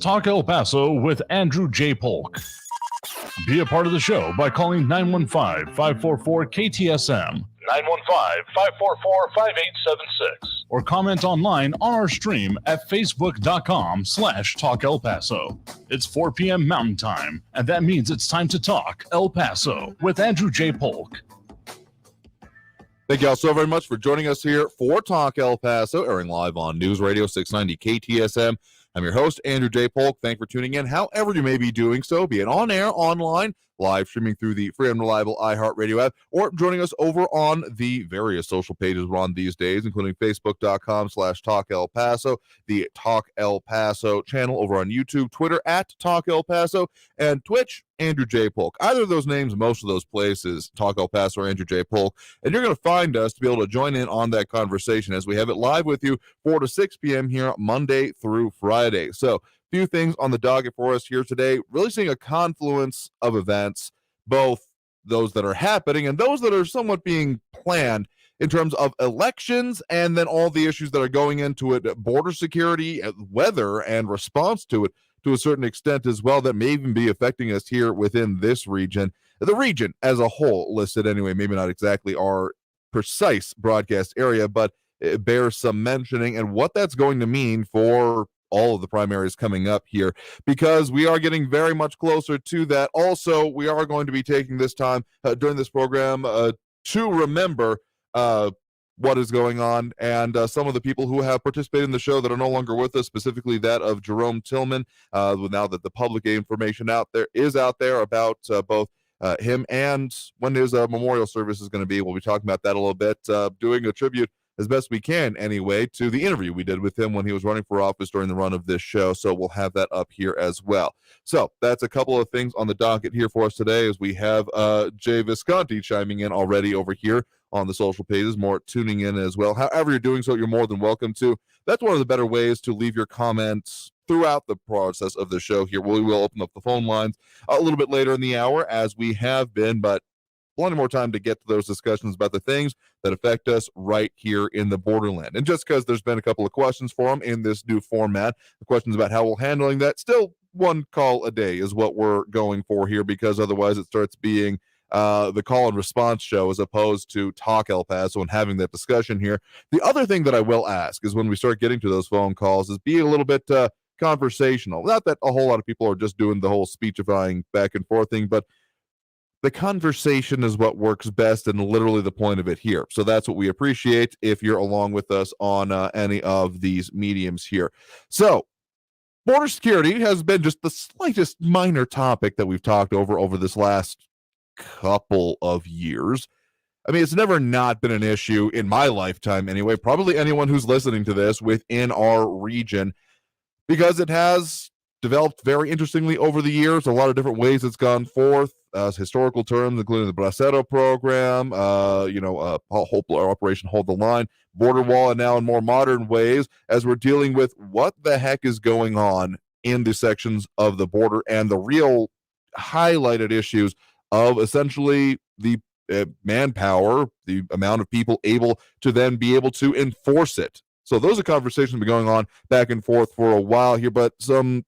Talk El Paso with Andrew J. Polk. Be a part of the show by calling 915-544-KTSM, 915-544-5876, or comment online on our stream at facebook.com/Talk El Paso. It's 4 p.m. Mountain Time, and that means it's time to talk El Paso with Andrew J. Polk. Thank you all so very much for joining us here for Talk El Paso, airing live on News Radio 690 KTSM. I'm your host, Andrew J. Polk. Thanks for tuning in, however you may be doing so, be it on air, online, live streaming through the free and reliable iHeartRadio app, or joining us over on the various social pages we're on these days, including facebook.com/Talk El Paso, the Talk El Paso channel over on YouTube, Twitter at Talk El Paso, and Twitch, Andrew J. Polk. Either of those names, most of those places, Talk El Paso or Andrew J. Polk, and you're going to find us to be able to join in on that conversation as we have it live with you 4 to 6 p.m. here Monday through Friday. So, few things on the docket for us here today. Really seeing a confluence of events, both those that are happening and those that are somewhat being planned in terms of elections, and then all the issues that are going into it, border security, weather, and response to it to a certain extent as well, that may even be affecting us here within this region. The region as a whole listed anyway, maybe not exactly our precise broadcast area, but it bears some mentioning, and what that's going to mean for all of the primaries coming up here, because we are getting very much closer to that. Also, we are going to be taking this time during this program to remember what is going on, and some of the people who have participated in the show that are no longer with us, specifically that of Jerome Tillman, now that the public information is out there about both him and when his memorial service is going to be. We'll be talking about that a little bit, doing a tribute as best we can anyway to the interview we did with him when he was running for office during the run of this show. So we'll have that up here as well. So that's a couple of things on the docket here for us today, as we have Jay Visconti chiming in already over here on the social pages, more tuning in as well. However you're doing so, you're more than welcome to. That's one of the better ways to leave your comments throughout the process of the show here. We will open up the phone lines a little bit later in the hour, as we have been, but plenty more time to get to those discussions about the things that affect us right here in the borderland. And just because there's been a couple of questions for them in this new format, the questions about how we're handling that, still one call a day is what we're going for here, because otherwise it starts being the call and response show as opposed to Talk El Paso and having that discussion here. The other thing that I will ask is, when we start getting to those phone calls, is be a little bit conversational. Not that a whole lot of people are just doing the whole speechifying back and forth thing, but the conversation is what works best, and literally the point of it here. So that's what we appreciate if you're along with us on any of these mediums here. So border security has been just the slightest minor topic that we've talked over this last couple of years. I mean, it's never not been an issue in my lifetime anyway, probably anyone who's listening to this within our region, because it has developed very interestingly over the years. A lot of different ways it's gone forth, historical terms, including the Bracero program, Operation Hold the Line, border wall, and now in more modern ways, as we're dealing with what the heck is going on in the sections of the border, and the real highlighted issues of essentially the manpower, the amount of people able to then be able to enforce it. So those are conversations that have been going on back and forth for a while here, but some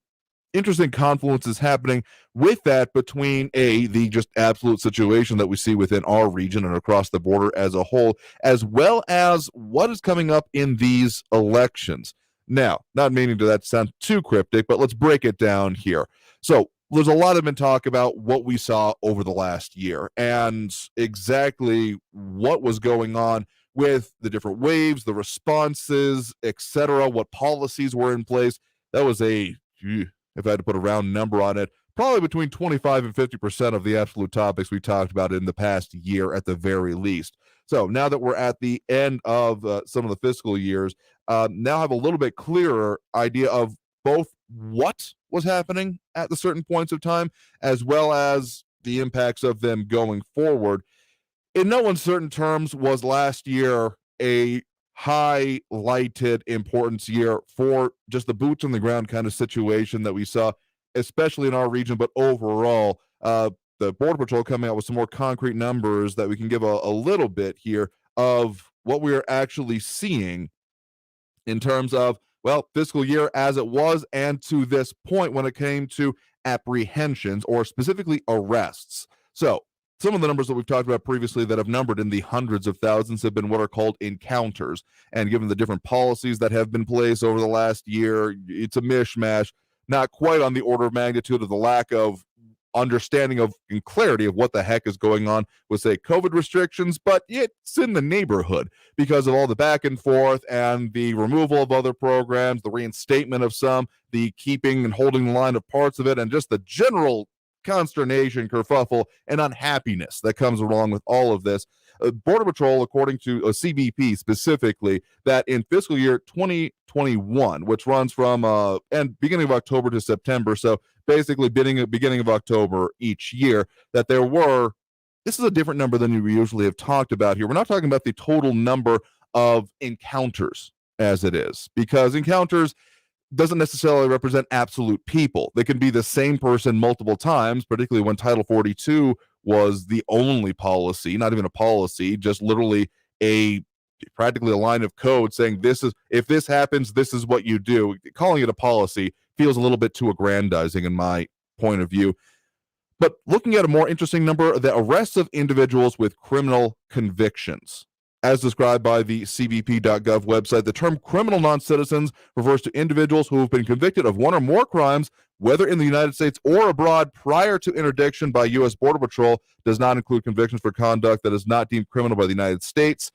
interesting confluences happening with that, between the just absolute situation that we see within our region and across the border as a whole, as well as what is coming up in these elections. Now, not meaning to that sound too cryptic, but let's break it down here. So there's a lot of been talk about what we saw over the last year and exactly what was going on with the different waves, the responses, etc., what policies were in place. That was if I had to put a round number on it, probably between 25 and 50% of the absolute topics we talked about in the past year at the very least. So now that we're at the end of some of the fiscal years, now have a little bit clearer idea of both what was happening at the certain points of time, as well as the impacts of them going forward. In no uncertain terms, was last year a highlighted importance year for just the boots on the ground kind of situation that we saw, especially in our region, but overall, the Border Patrol coming out with some more concrete numbers that we can give a little bit here of what we are actually seeing in terms of well, fiscal year as it was, and to this point when it came to apprehensions or specifically arrests. So some of the numbers that we've talked about previously that have numbered in the hundreds of thousands have been what are called encounters. And given the different policies that have been placed over the last year, it's a mishmash, not quite on the order of magnitude of the lack of understanding of and clarity of what the heck is going on with, say, COVID restrictions, but it's in the neighborhood because of all the back and forth and the removal of other programs, the reinstatement of some, the keeping and holding the line of parts of it, and just the general consternation, kerfuffle, and unhappiness that comes along with all of this. Border Patrol, according to CBP specifically, that in fiscal year 2021, which runs from and beginning of October to September, so basically beginning of October each year, that there were, this is a different number than we usually have talked about here. We're not talking about the total number of encounters as it is, because encounters doesn't necessarily represent absolute people. They can be the same person multiple times, particularly when Title 42 was the only policy, not even a policy, just literally practically a line of code saying this is, if this happens, this is what you do. Calling it a policy feels a little bit too aggrandizing in my point of view. But looking at a more interesting number, the arrests of individuals with criminal convictions. As described by the cbp.gov website, the term criminal non-citizens refers to individuals who have been convicted of one or more crimes, whether in the United States or abroad, prior to interdiction by U.S. Border Patrol. Does not include convictions for conduct that is not deemed criminal by the United States.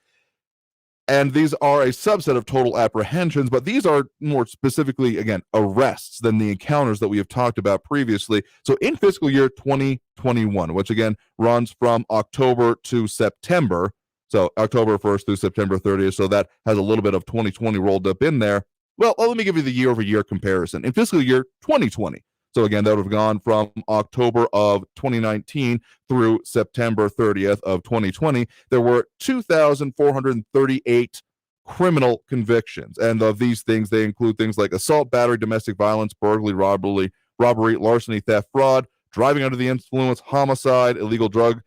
And these are a subset of total apprehensions, but these are more specifically, again, arrests than the encounters that we have talked about previously. So in fiscal year 2021, which again runs from October to September, so October 1st through September 30th, so that has a little bit of 2020 rolled up in there. Well, let me give you the year-over-year comparison. In fiscal year 2020, so again, that would have gone from October of 2019 through September 30th of 2020, there were 2,438 criminal convictions. And of these things, they include things like assault, battery, domestic violence, burglary, robbery, larceny, theft, fraud, driving under the influence, homicide, illegal drug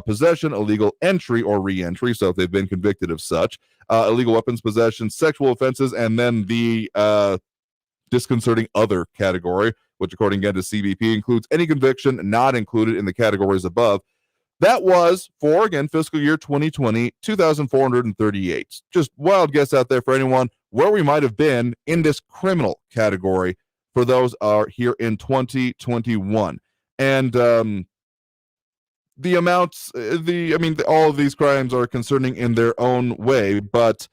possession, illegal entry or re-entry, so if they've been convicted of such, illegal weapons possession, sexual offenses, and then the disconcerting other category, which according again to CBP includes any conviction not included in the categories above. That was, for again, fiscal year 2020, 2,438. Just wild guess out there for anyone where we might have been in this criminal category for those are here in 2021. And the amounts, all of these crimes are concerning in their own way, but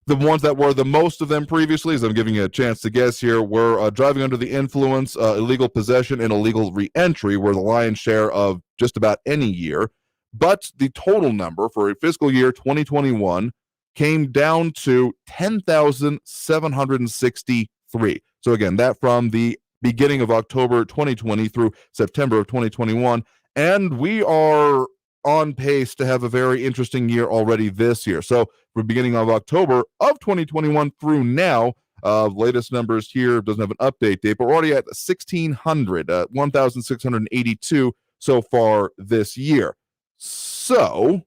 the ones that were the most of them previously, as I'm giving you a chance to guess here, were driving under the influence, illegal possession, and illegal re-entry were the lion's share of just about any year. But the total number for fiscal year 2021 came down to 10,763. So again, that from the beginning of October 2020 through September of 2021. And we are on pace to have a very interesting year already this year. So from beginning of October of 2021 through now, latest numbers here, doesn't have an update date, but we're already at 1,682 so far this year. So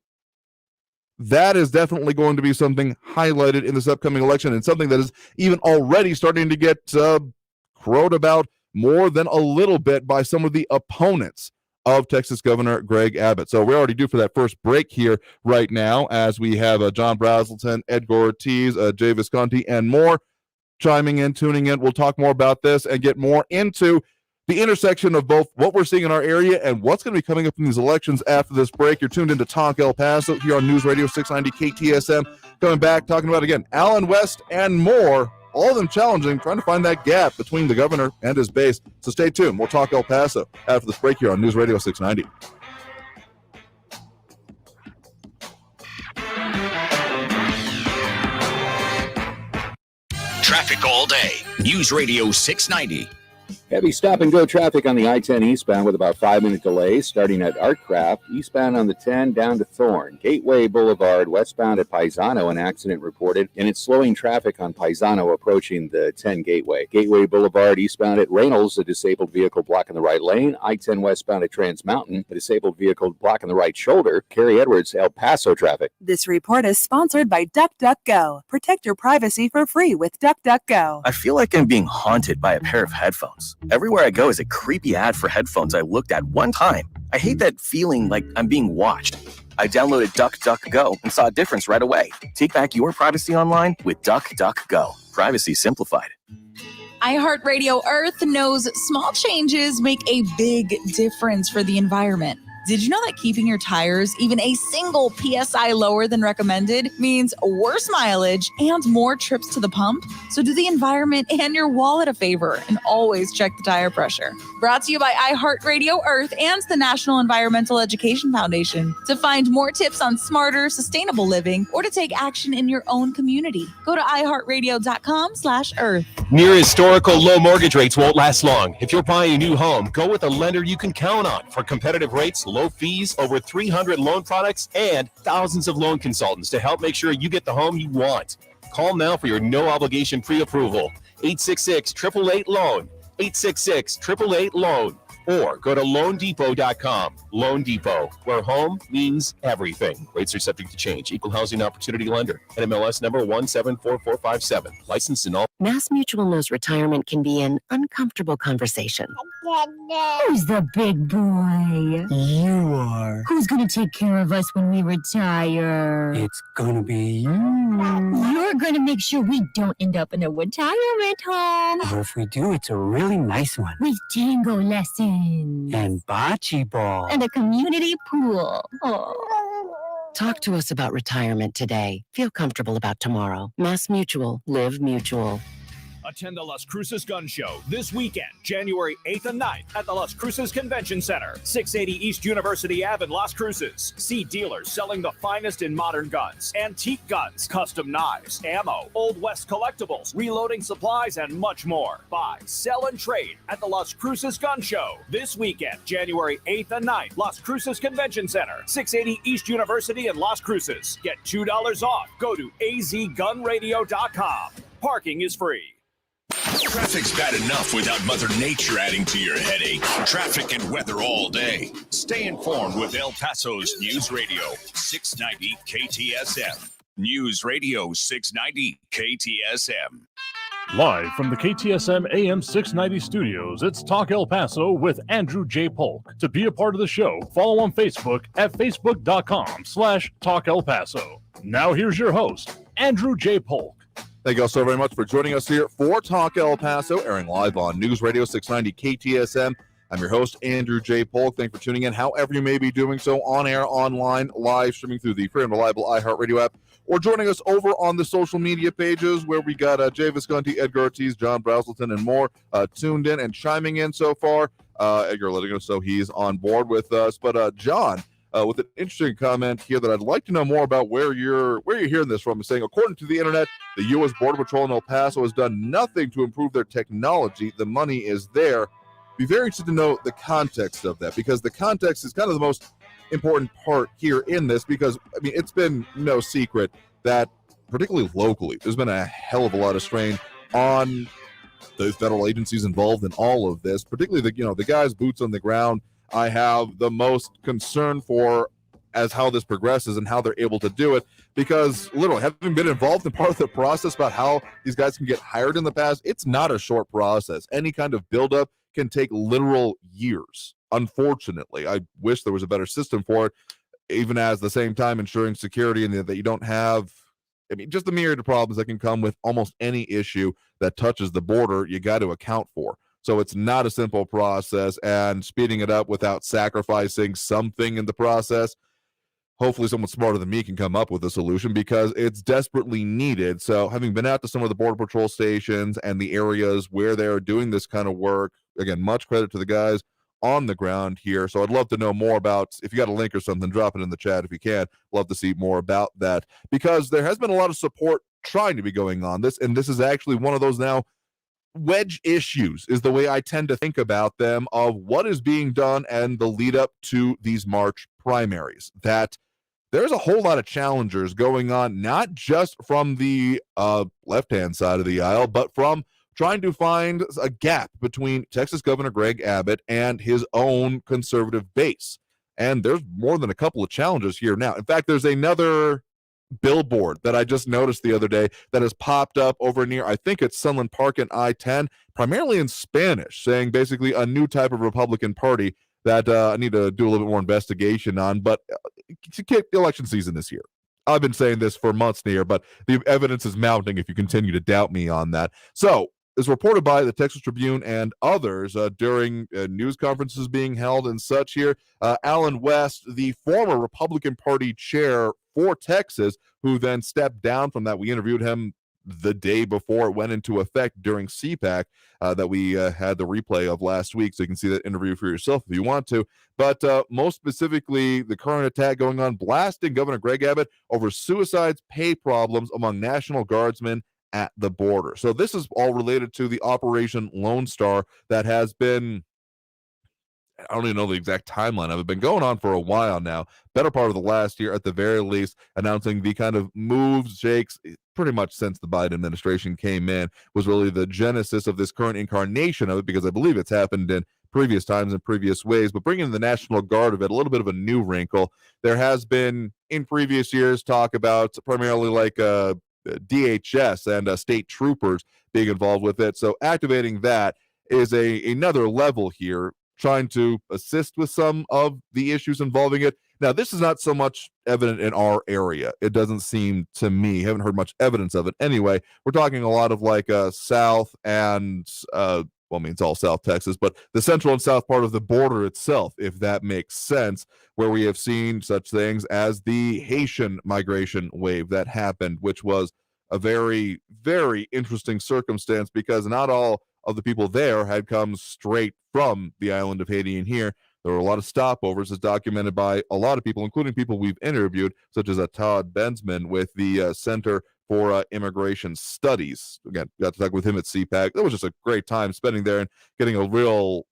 that is definitely going to be something highlighted in this upcoming election, and something that is even already starting to get crowed about more than a little bit by some of the opponents of Texas Governor Greg Abbott. So we're already due for that first break here right now, as we have John Brazelton, Edgar Ortiz, Jay Visconti, and more chiming in, tuning in. We'll talk more about this and get more into the intersection of both what we're seeing in our area and what's going to be coming up in these elections after this break. You're tuned into Talk El Paso here on News Radio 690 KTSM. Coming back, talking about, again, Allen West and more. All of them challenging, trying to find that gap between the governor and his base. So stay tuned. We'll talk El Paso after this break here on News Radio 690. Traffic all day. News Radio 690. Heavy stop-and-go traffic on the I-10 eastbound with about 5-minute delay starting at Artcraft, eastbound on the 10 down to Thorn. Gateway Boulevard westbound at Paisano, an accident reported, and it's slowing traffic on Paisano approaching the 10 Gateway. Gateway Boulevard eastbound at Reynolds, a disabled vehicle blocking the right lane. I-10 westbound at Trans Mountain, a disabled vehicle blocking the right shoulder. Cary Edwards, El Paso traffic. This report is sponsored by DuckDuckGo. Protect your privacy for free with DuckDuckGo. I feel like I'm being haunted by a pair of headphones. Everywhere I go is a creepy ad for headphones I looked at one time. I hate that feeling like I'm being watched. I downloaded DuckDuckGo and saw a difference right away. Take back your privacy online with DuckDuckGo. Privacy simplified. iHeartRadio Earth knows small changes make a big difference for the environment. Did you know that keeping your tires even a single PSI lower than recommended means worse mileage and more trips to the pump? So do the environment and your wallet a favor and always check the tire pressure. Brought to you by iHeartRadio Earth and the National Environmental Education Foundation. To find more tips on smarter, sustainable living or to take action in your own community, go to iHeartRadio.com/Earth. Near historical low mortgage rates won't last long. If you're buying a new home, go with a lender you can count on for competitive rates, low fees, over 300 loan products, and thousands of loan consultants to help make sure you get the home you want. Call now for your no-obligation pre-approval. 866-888-LOAN. 866-888-LOAN. Or go to LoanDepot.com. Loan Depot, where home means everything. Rates are subject to change. Equal housing opportunity lender. NMLS number 174457. Licensed in all. Mass Mutual knows retirement can be an uncomfortable conversation. Who's the big boy? You are. Who's going to take care of us when we retire? It's going to be you. You're going to make sure we don't end up in a retirement home. Or if we do, it's a really nice one. With tango lessons. And bocce ball. And a community pool. Oh. Talk to us about retirement today. Feel comfortable about tomorrow. Mass Mutual. Live Mutual. Attend the Las Cruces Gun Show this weekend, January 8th and 9th at the Las Cruces Convention Center, 680 East University Ave in Las Cruces. See dealers selling the finest in modern guns, antique guns, custom knives, ammo, Old West collectibles, reloading supplies, and much more. Buy, sell, and trade at the Las Cruces Gun Show this weekend, January 8th and 9th, Las Cruces Convention Center, 680 East University in Las Cruces. Get $2 off. Go to azgunradio.com. Parking is free. Traffic's bad enough without Mother Nature adding to your headache. Traffic and weather all day. Stay informed with El Paso's News Radio 690 KTSM. News Radio 690 KTSM. Live from the KTSM AM 690 studios, it's Talk El Paso with Andrew J. Polk. To be a part of the show, follow on Facebook at facebook.com/Talk El Paso. Now here's your host, Andrew J. Polk. Thank you all so very much for joining us here for Talk El Paso, airing live on News Radio 690 KTSM. I'm your host, Andrew J. Polk. Thanks for tuning in, however you may be doing so, on air, online, live streaming through the free and reliable iHeartRadio app, or joining us over on the social media pages where we got Jay Visconti, Edgar Ortiz, John Brazelton, and more tuned in and chiming in so far. Edgar letting us know he's on board with us. But John, with an interesting comment here that I'd like to know more about where you're hearing this from, is saying, according to the internet, the U.S. Border Patrol in El Paso has done nothing to improve their technology. The money is there. Be very interested to know the context of that, because the context is kind of the most important part here in this, because, I mean, it's been no secret that, particularly locally, there's been a hell of a lot of strain on the federal agencies involved in all of this, particularly the guys boots on the ground. I have the most concern for as how this progresses and how they're able to do it, because literally having been involved in part of the process about how these guys can get hired in the past, it's not a short process. Any kind of buildup can take literal years. Unfortunately, I wish there was a better system for it, even as the same time ensuring security and that you don't have, I mean, just the myriad of problems that can come with almost any issue that touches the border, you got to account for. So it's not a simple process, and speeding it up without sacrificing something in the process, hopefully someone smarter than me can come up with a solution, because it's desperately needed. So having been out to some of the Border Patrol stations and the areas where they're doing this kind of work, again, much credit to the guys on the ground here. So I'd love to know more about, if you got a link or something, drop it in the chat if you can. Love to see more about that, because there has been a lot of support trying to be going on this, and this is actually one of those now wedge issues is the way I tend to think about them, of what is being done and the lead up to these March primaries. That there's a whole lot of challengers going on, not just from the left-hand side of the aisle, but from trying to find a gap between Texas Governor Greg Abbott and his own conservative base. And there's more than a couple of challenges here now. In fact, there's another billboard that I just noticed the other day that has popped up over near, I think it's Sunland Park and I-10, primarily in Spanish, saying basically a new type of Republican Party that I need to do a little bit more investigation on. But election season this year. I've been saying this for months here, but the evidence is mounting if you continue to doubt me on that. So, as reported by the Texas Tribune and others during news conferences being held and such here, Alan West, the former Republican Party chair for Texas, who then stepped down from that. We interviewed him the day before it went into effect during CPAC that we had the replay of last week, so you can see that interview for yourself if you want to. But most specifically, the current attack going on, blasting Governor Greg Abbott over suicides, pay problems among National Guardsmen at the border. So this is all related to the Operation Lone Star that has been, I don't even know the exact timeline of it, been going on for a while now, better part of the last year at the very least, announcing the kind of moves, shakes, pretty much since the Biden administration came in, was really the genesis of this current incarnation of it, because I believe it's happened in previous times and previous ways, but bringing the National Guard of it, a little bit of a new wrinkle. There has been, in previous years, talk about primarily like DHS and state troopers being involved with it. So activating that is another level here, trying to assist with some of the issues involving it. Now, this is not so much evident in our area. It doesn't seem to me. Haven't heard much evidence of it. Anyway, we're talking a lot of like South and, well, I mean, it's all South Texas, but the central and south part of the border itself, if that makes sense, where we have seen such things as the Haitian migration wave that happened, which was a very, very interesting circumstance, because not all of the people there had come straight from the island of Haiti in here. There were a lot of stopovers, as documented by a lot of people, including people we've interviewed, such as Todd Bensman with the Center for Immigration Studies. Again, got to talk with him at CPAC. That was just a great time spending there and getting a real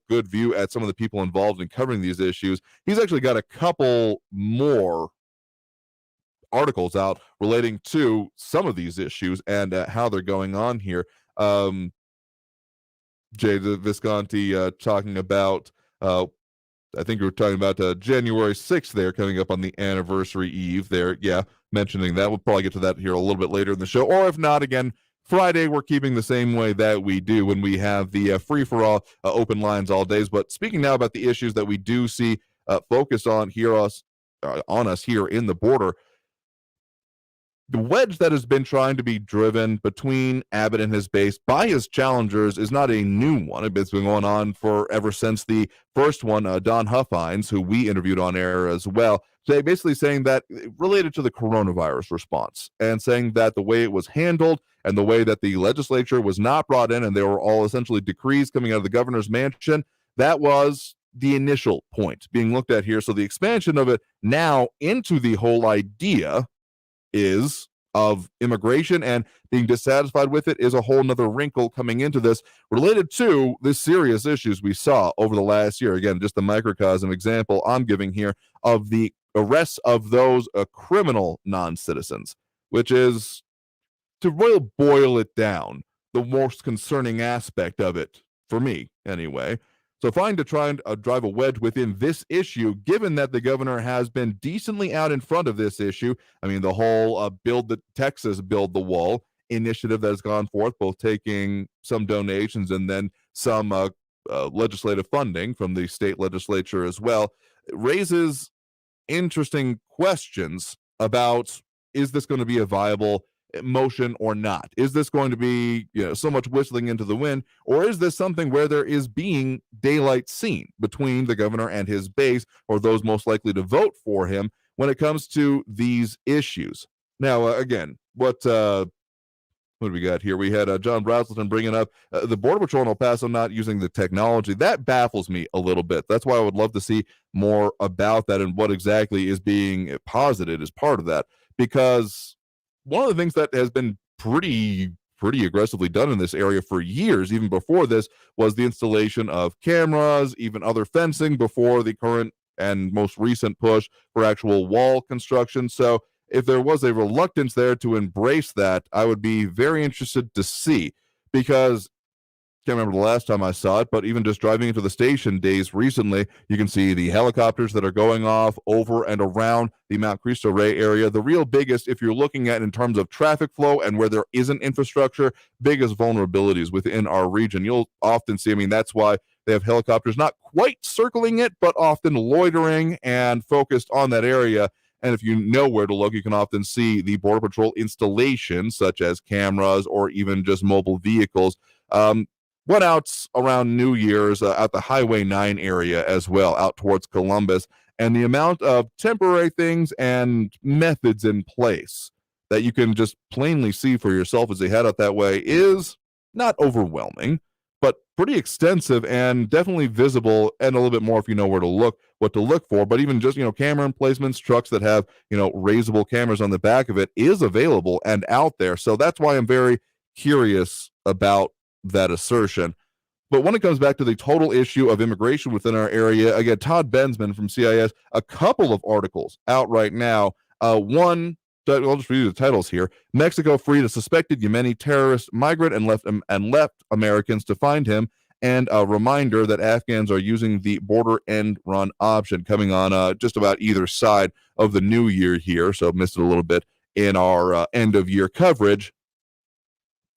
good view at some of the people involved in covering these issues. He's actually got a couple more articles out relating to some of these issues and how they're going on here. Jay Visconti talking about, I think we were talking about January 6th there, coming up on the anniversary eve there. Yeah, mentioning that. We'll probably get to that here a little bit later in the show. Or if not, again, Friday, we're keeping the same way that we do when we have the free-for-all open lines all days. But speaking now about the issues that we do see focused on us here in the border, the wedge that has been trying to be driven between Abbott and his base by his challengers is not a new one. It's been going on for ever since the first one, Don Huffines, who we interviewed on air as well, basically saying that related to the coronavirus response, and saying that the way it was handled and the way that the legislature was not brought in, and they were all essentially decrees coming out of the governor's mansion, that was the initial point being looked at here. So the expansion of it now into the whole idea is of immigration and being dissatisfied with it is a whole nother wrinkle coming into this, related to the serious issues we saw over the last year. Again, just the microcosm example I'm giving here of the arrests of those criminal non-citizens, which is, to really boil it down, the most concerning aspect of it, for me anyway. So trying to drive a wedge within this issue, given that the governor has been decently out in front of this issue. I mean, the whole Build the Wall initiative that has gone forth, both taking some donations and then some legislative funding from the state legislature as well, raises interesting questions about, is this going to be a viable motion or not? Is this going to be, so much whistling into the wind, or is this something where there is being daylight seen between the governor and his base, or those most likely to vote for him when it comes to these issues? Now, again, what do we got here? We had John Brazelton bringing up the Border Patrol in El Paso not using the technology. That baffles me a little bit. That's why I would love to see more about that and what exactly is being posited as part of that, because one of the things that has been pretty pretty aggressively done in this area for years. Even before this was the installation of cameras, even other fencing before the current and most recent push for actual wall construction. So if there was a reluctance there to embrace that, I would be very interested to see, because can't remember the last time I saw it, but even just driving into the station days recently, you can see the helicopters that are going off over and around the Mount Cristo Rey area. The real biggest, if you're looking at in terms of traffic flow and where there isn't infrastructure, biggest vulnerabilities within our region. You'll often see, I mean, that's why they have helicopters not quite circling it, but often loitering and focused on that area. And if you know where to look, you can often see the Border Patrol installations, such as cameras or even just mobile vehicles. Went out around New Year's at the Highway 9 area as well, out towards Columbus. And the amount of temporary things and methods in place that you can just plainly see for yourself as they head out that way is not overwhelming, but pretty extensive and definitely visible, and a little bit more if you know where to look, what to look for. But even just, camera emplacements, trucks that have, raisable cameras on the back of it is available and out there. So that's why I'm very curious about that assertion. But when it comes back to the total issue of immigration within our area, again, Todd Bensman from CIS, a couple of articles out right now. One, I'll just read you the titles here. Mexico freed a suspected Yemeni terrorist migrant and left Americans to find him. And a reminder that Afghans are using the border end run option, coming on just about either side of the new year here. So missed it a little bit in our end of year coverage.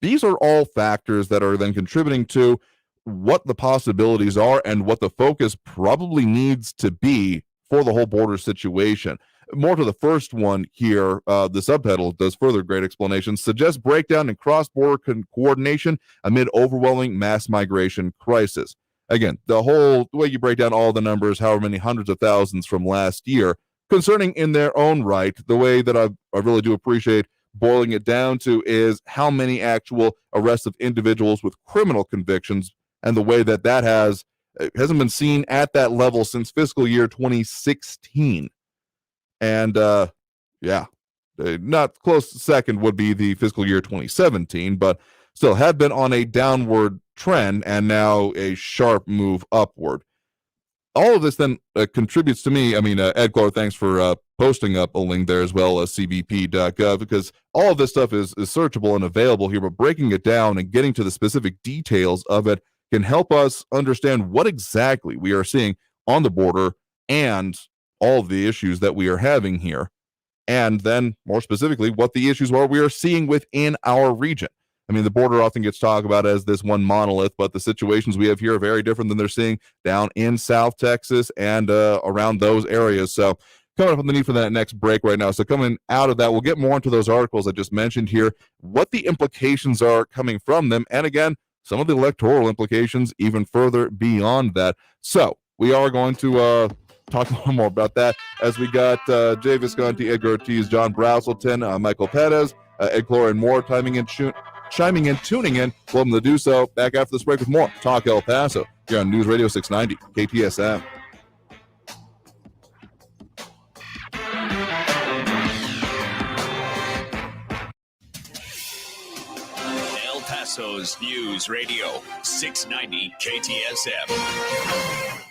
These are all factors that are then contributing to what the possibilities are and what the focus probably needs to be for the whole border situation. More to the first one here, the subtitle does further great explanation, suggests breakdown in cross-border coordination amid overwhelming mass migration crisis. Again, the way you break down all the numbers, however many hundreds of thousands from last year, concerning in their own right, the way that I really do appreciate boiling it down to is how many actual arrests of individuals with criminal convictions, and the way that hasn't been seen at that level since fiscal year 2016. And not close second would be the fiscal year 2017, but still had been on a downward trend and now a sharp move upward. All of this then contributes to me. I mean, Ed Clark, thanks for posting up a link there as well as cbp.gov, because all of this stuff is searchable and available here, but breaking it down and getting to the specific details of it can help us understand what exactly we are seeing on the border and all of the issues that we are having here. And then more specifically, what the issues are we are seeing within our region. I mean, the border often gets talked about as this one monolith, but the situations we have here are very different than they're seeing down in South Texas and around those areas. So coming up on the need for that next break right now. So coming out of that, we'll get more into those articles I just mentioned here, what the implications are coming from them, and again, some of the electoral implications even further beyond that. So we are going to talk a little more about that as we got Jay Visconti, Edgar Ortiz, John Brazelton, Michael Perez, Ed Clore, and more chiming in, tuning in. Welcome to do so. Back after this break with more Talk El Paso here on News Radio 690 KTSM. El Paso's News Radio 690 KTSM.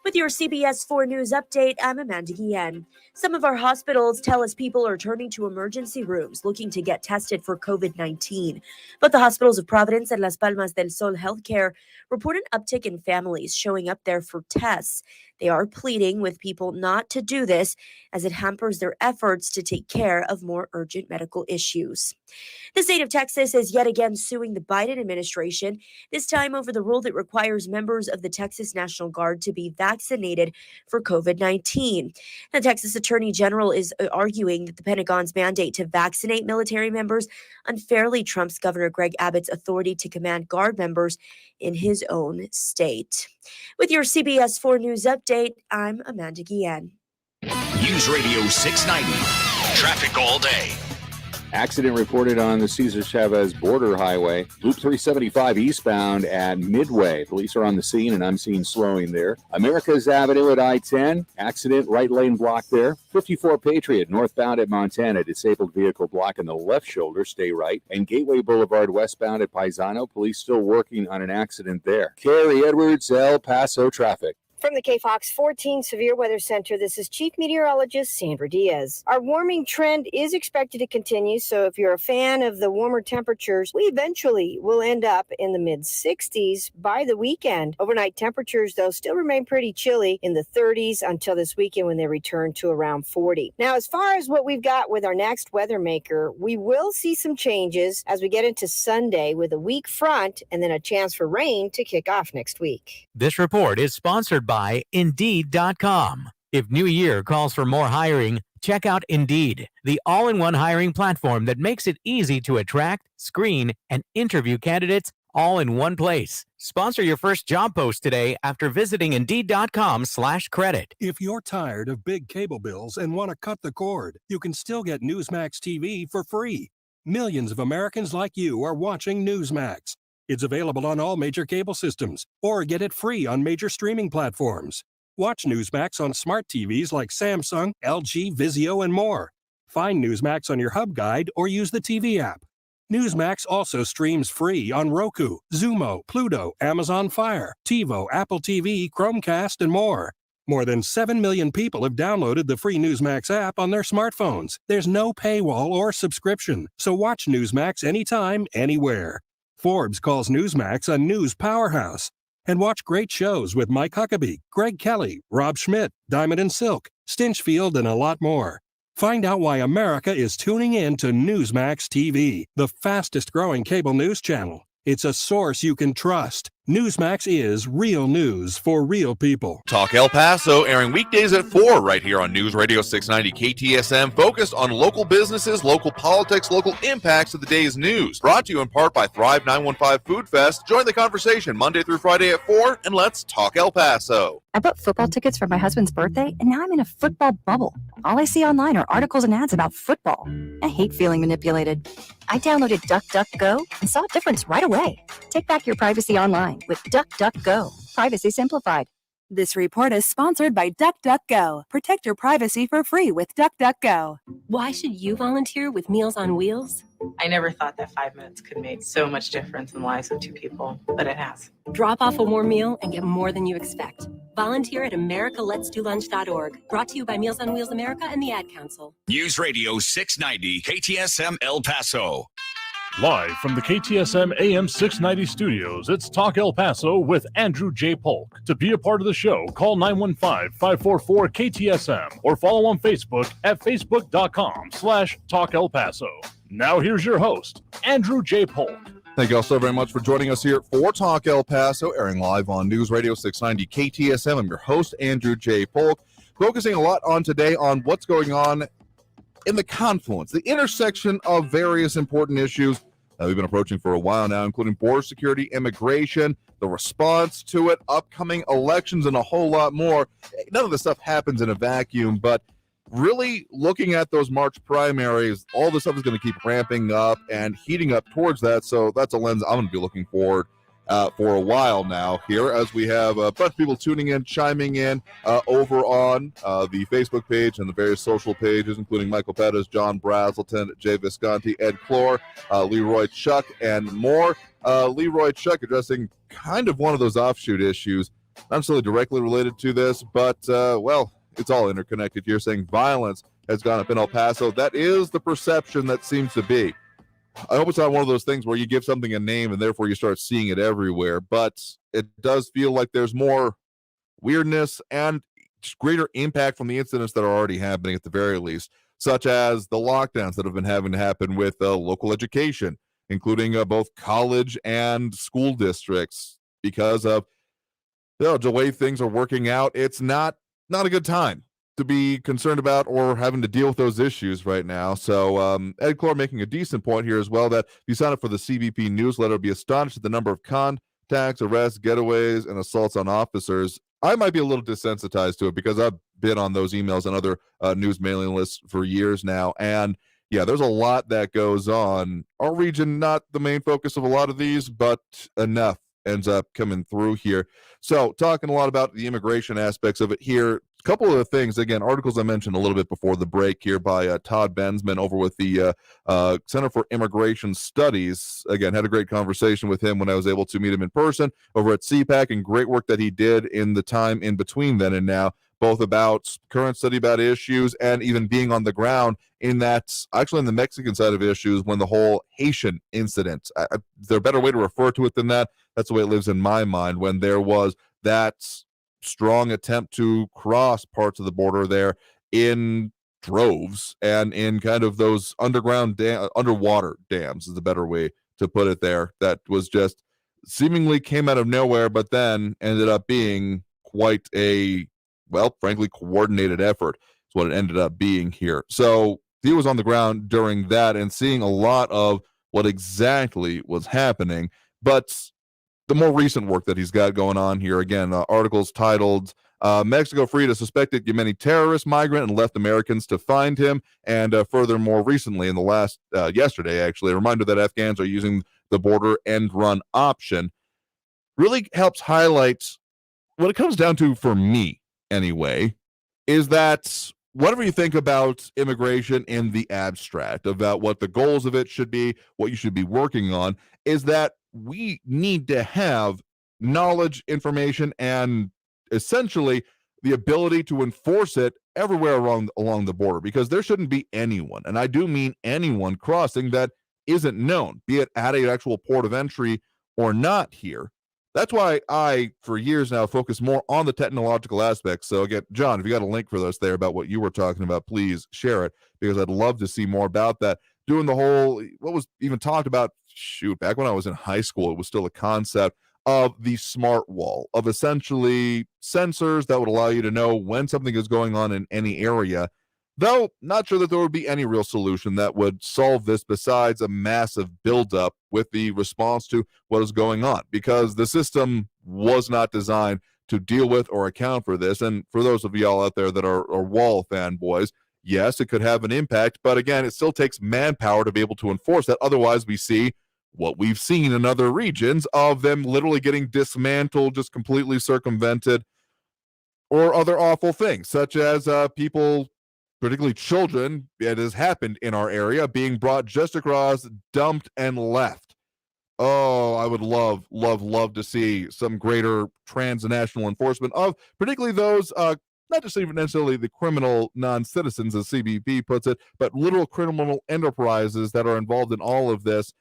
With your CBS 4 News update, I'm Amanda Guillen. Some of our hospitals tell us people are turning to emergency rooms looking to get tested for COVID-19. But the hospitals of Providence and Las Palmas del Sol Healthcare report an uptick in families showing up there for tests. They are pleading with people not to do this as it hampers their efforts to take care of more urgent medical issues. The state of Texas is yet again suing the Biden administration, this time over the rule that requires members of the Texas National Guard to be vaccinated for COVID-19. The Texas Attorney General is arguing that the Pentagon's mandate to vaccinate military members unfairly trumps Governor Greg Abbott's authority to command Guard members in his own state. With your CBS 4 News update, I'm Amanda Guillen. News Radio 690. Traffic all day. Accident reported on the Cesar Chavez Border Highway. Loop 375 eastbound at Midway. Police are on the scene and I'm seeing slowing there. Americas Avenue at I-10. Accident, right lane block there. 54 Patriot northbound at Montana. Disabled vehicle blocking the left shoulder. Stay right. And Gateway Boulevard westbound at Paisano. Police still working on an accident there. Carrie Edwards, El Paso traffic. From the KFOX 14 Severe Weather Center, this is Chief Meteorologist Sandra Diaz. Our warming trend is expected to continue, so if you're a fan of the warmer temperatures, we eventually will end up in the mid-60s by the weekend. Overnight temperatures, though, still remain pretty chilly in the 30s until this weekend when they return to around 40. Now, as far as what we've got with our next weather maker, we will see some changes as we get into Sunday with a weak front and then a chance for rain to kick off next week. This report is sponsored by Indeed.com. If New Year calls for more hiring, check out Indeed, the all-in-one hiring platform that makes it easy to attract, screen, and interview candidates all in one place. Sponsor your first job post today after visiting Indeed.com/credit. If you're tired of big cable bills and want to cut the cord, you can still get Newsmax TV for free. Millions of Americans like you are watching Newsmax. It's available on all major cable systems, or get it free on major streaming platforms. Watch Newsmax on smart TVs like Samsung, LG, Vizio, and more. Find Newsmax on your Hub Guide or use the TV app. Newsmax also streams free on Roku, Xumo, Pluto, Amazon Fire, TiVo, Apple TV, Chromecast, and more. More than 7 million people have downloaded the free Newsmax app on their smartphones. There's no paywall or subscription, so watch Newsmax anytime, anywhere. Forbes calls Newsmax a news powerhouse. And watch great shows with Mike Huckabee, Greg Kelly, Rob Schmidt, Diamond and Silk, Stinchfield, and a lot more. Find out why America is tuning in to Newsmax TV, the fastest growing cable news channel. It's a source you can trust. Newsmax is real news for real people. Talk El Paso, airing weekdays at 4 right here on News Radio 690 KTSM, focused on local businesses, local politics, local impacts of the day's news. Brought to you in part by Thrive 915 Food Fest. Join the conversation Monday through Friday at 4, and let's talk El Paso. I bought football tickets for my husband's birthday, and now I'm in a football bubble. All I see online are articles and ads about football. I hate feeling manipulated. I downloaded DuckDuckGo and saw a difference right away. Take back your privacy online with DuckDuckGo. Privacy simplified. This report is sponsored by DuckDuckGo. Protect your privacy for free with DuckDuckGo. Why should you volunteer with Meals on Wheels? I never thought that 5 minutes could make so much difference in the lives of two people, but it has. Drop off a warm meal and get more than you expect. Volunteer at americaletsdolunch.org. Brought to you by Meals on Wheels America and the Ad Council. News Radio 690 KTSM El Paso. Live from the KTSM AM 690 studios, it's Talk El Paso with Andrew J. Polk. To be a part of the show, call 915-544-KTSM or follow on Facebook at facebook.com/Talk El Paso. Now here's your host, Andrew J. Polk. Thank you all so very much for joining us here for Talk El Paso, airing live on News Radio 690 KTSM. I'm your host, Andrew J. Polk, focusing a lot on today on what's going on in the confluence, the intersection of various important issues that we've been approaching for a while now, including border security, immigration, the response to it, upcoming elections, and a whole lot more. None of this stuff happens in a vacuum, but really looking at those March primaries, all this stuff is going to keep ramping up and heating up towards that. So that's a lens I'm going to be looking forward for a while now here, as we have a bunch of people tuning in, chiming in over on the Facebook page and the various social pages, including Michael Pettis, John Brazelton, Jay Visconti, Ed Clore, Leroy Chuck, and more. Leroy Chuck addressing kind of one of those offshoot issues, not necessarily directly related to this, but, well, it's all interconnected here, saying violence has gone up in El Paso. That is the perception that seems to be. I hope it's not one of those things where you give something a name and therefore you start seeing it everywhere, but it does feel like there's more weirdness and greater impact from the incidents that are already happening at the very least, such as the lockdowns that have been having to happen with local education, including both college and school districts, because of the way things are working out. It's not a good time to be concerned about or having to deal with those issues right now. So Ed Clore making a decent point here as well, that if you sign up for the CBP newsletter, be astonished at the number of contacts, arrests, getaways, and assaults on officers. I might be a little desensitized to it because I've been on those emails and other news mailing lists for years now. And yeah, there's a lot that goes on. Our region, not the main focus of a lot of these, but enough ends up coming through here. So talking a lot about the immigration aspects of it here. A couple of the things, again, articles I mentioned a little bit before the break here by Todd Bensman over with the Center for Immigration Studies. Again, had a great conversation with him when I was able to meet him in person over at CPAC, and great work that he did in the time in between then and now, both about current study about issues and even being on the ground in that, actually in the Mexican side of issues, when the whole Haitian incident, is there a better way to refer to it than that? That's the way it lives in my mind, when there was that strong attempt to cross parts of the border there in droves and in kind of those underwater dams is the better way to put it there. That was just seemingly came out of nowhere, but then ended up being quite a, well, frankly, coordinated effort is what it ended up being here. So he was on the ground during that and seeing a lot of what exactly was happening. But the more recent work that he's got going on here, again, articles titled Mexico freed a suspected Yemeni terrorist migrant and left Americans to find him. And furthermore, recently, in the last, yesterday, actually, a reminder that Afghans are using the border end run option really helps highlight what it comes down to for me, anyway, is that whatever you think about immigration in the abstract, about what the goals of it should be, what you should be working on, is that we need to have knowledge, information, and essentially the ability to enforce it everywhere along the border, because there shouldn't be anyone, and I do mean anyone, crossing that isn't known, be it at an actual port of entry or not here. That's why I, for years now, focus more on the technological aspects. So again, John, if you got a link for us there about what you were talking about, please share it, because I'd love to see more about that. Doing the whole, what was even talked about, back when I was in high school, it was still a concept of the smart wall, of essentially sensors that would allow you to know when something is going on in any area. Though, not sure that there would be any real solution that would solve this besides a massive buildup with the response to what is going on, because the system was not designed to deal with or account for this. And for those of y'all out there that are wall fanboys, yes, it could have an impact, but again, it still takes manpower to be able to enforce that. Otherwise, we see what we've seen in other regions of them literally getting dismantled, just completely circumvented, or other awful things, such as people, particularly children, it has happened in our area, being brought just across, dumped, and left. Oh, I would love to see some greater transnational enforcement of particularly those, not just even necessarily the criminal non-citizens, as CBP puts it, but literal criminal enterprises that are involved in all of this.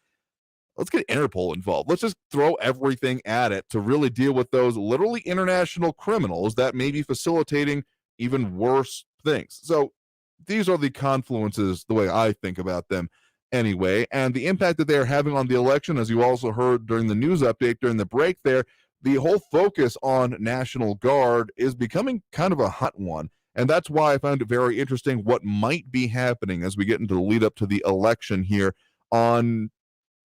Let's get Interpol involved. Let's just throw everything at it to really deal with those literally international criminals that may be facilitating even worse things. So these are the confluences, the way I think about them anyway, and the impact that they are having on the election, as you also heard during the news update during the break there. The whole focus on National Guard is becoming kind of a hot one, and that's why I found it very interesting what might be happening as we get into the lead up to the election here on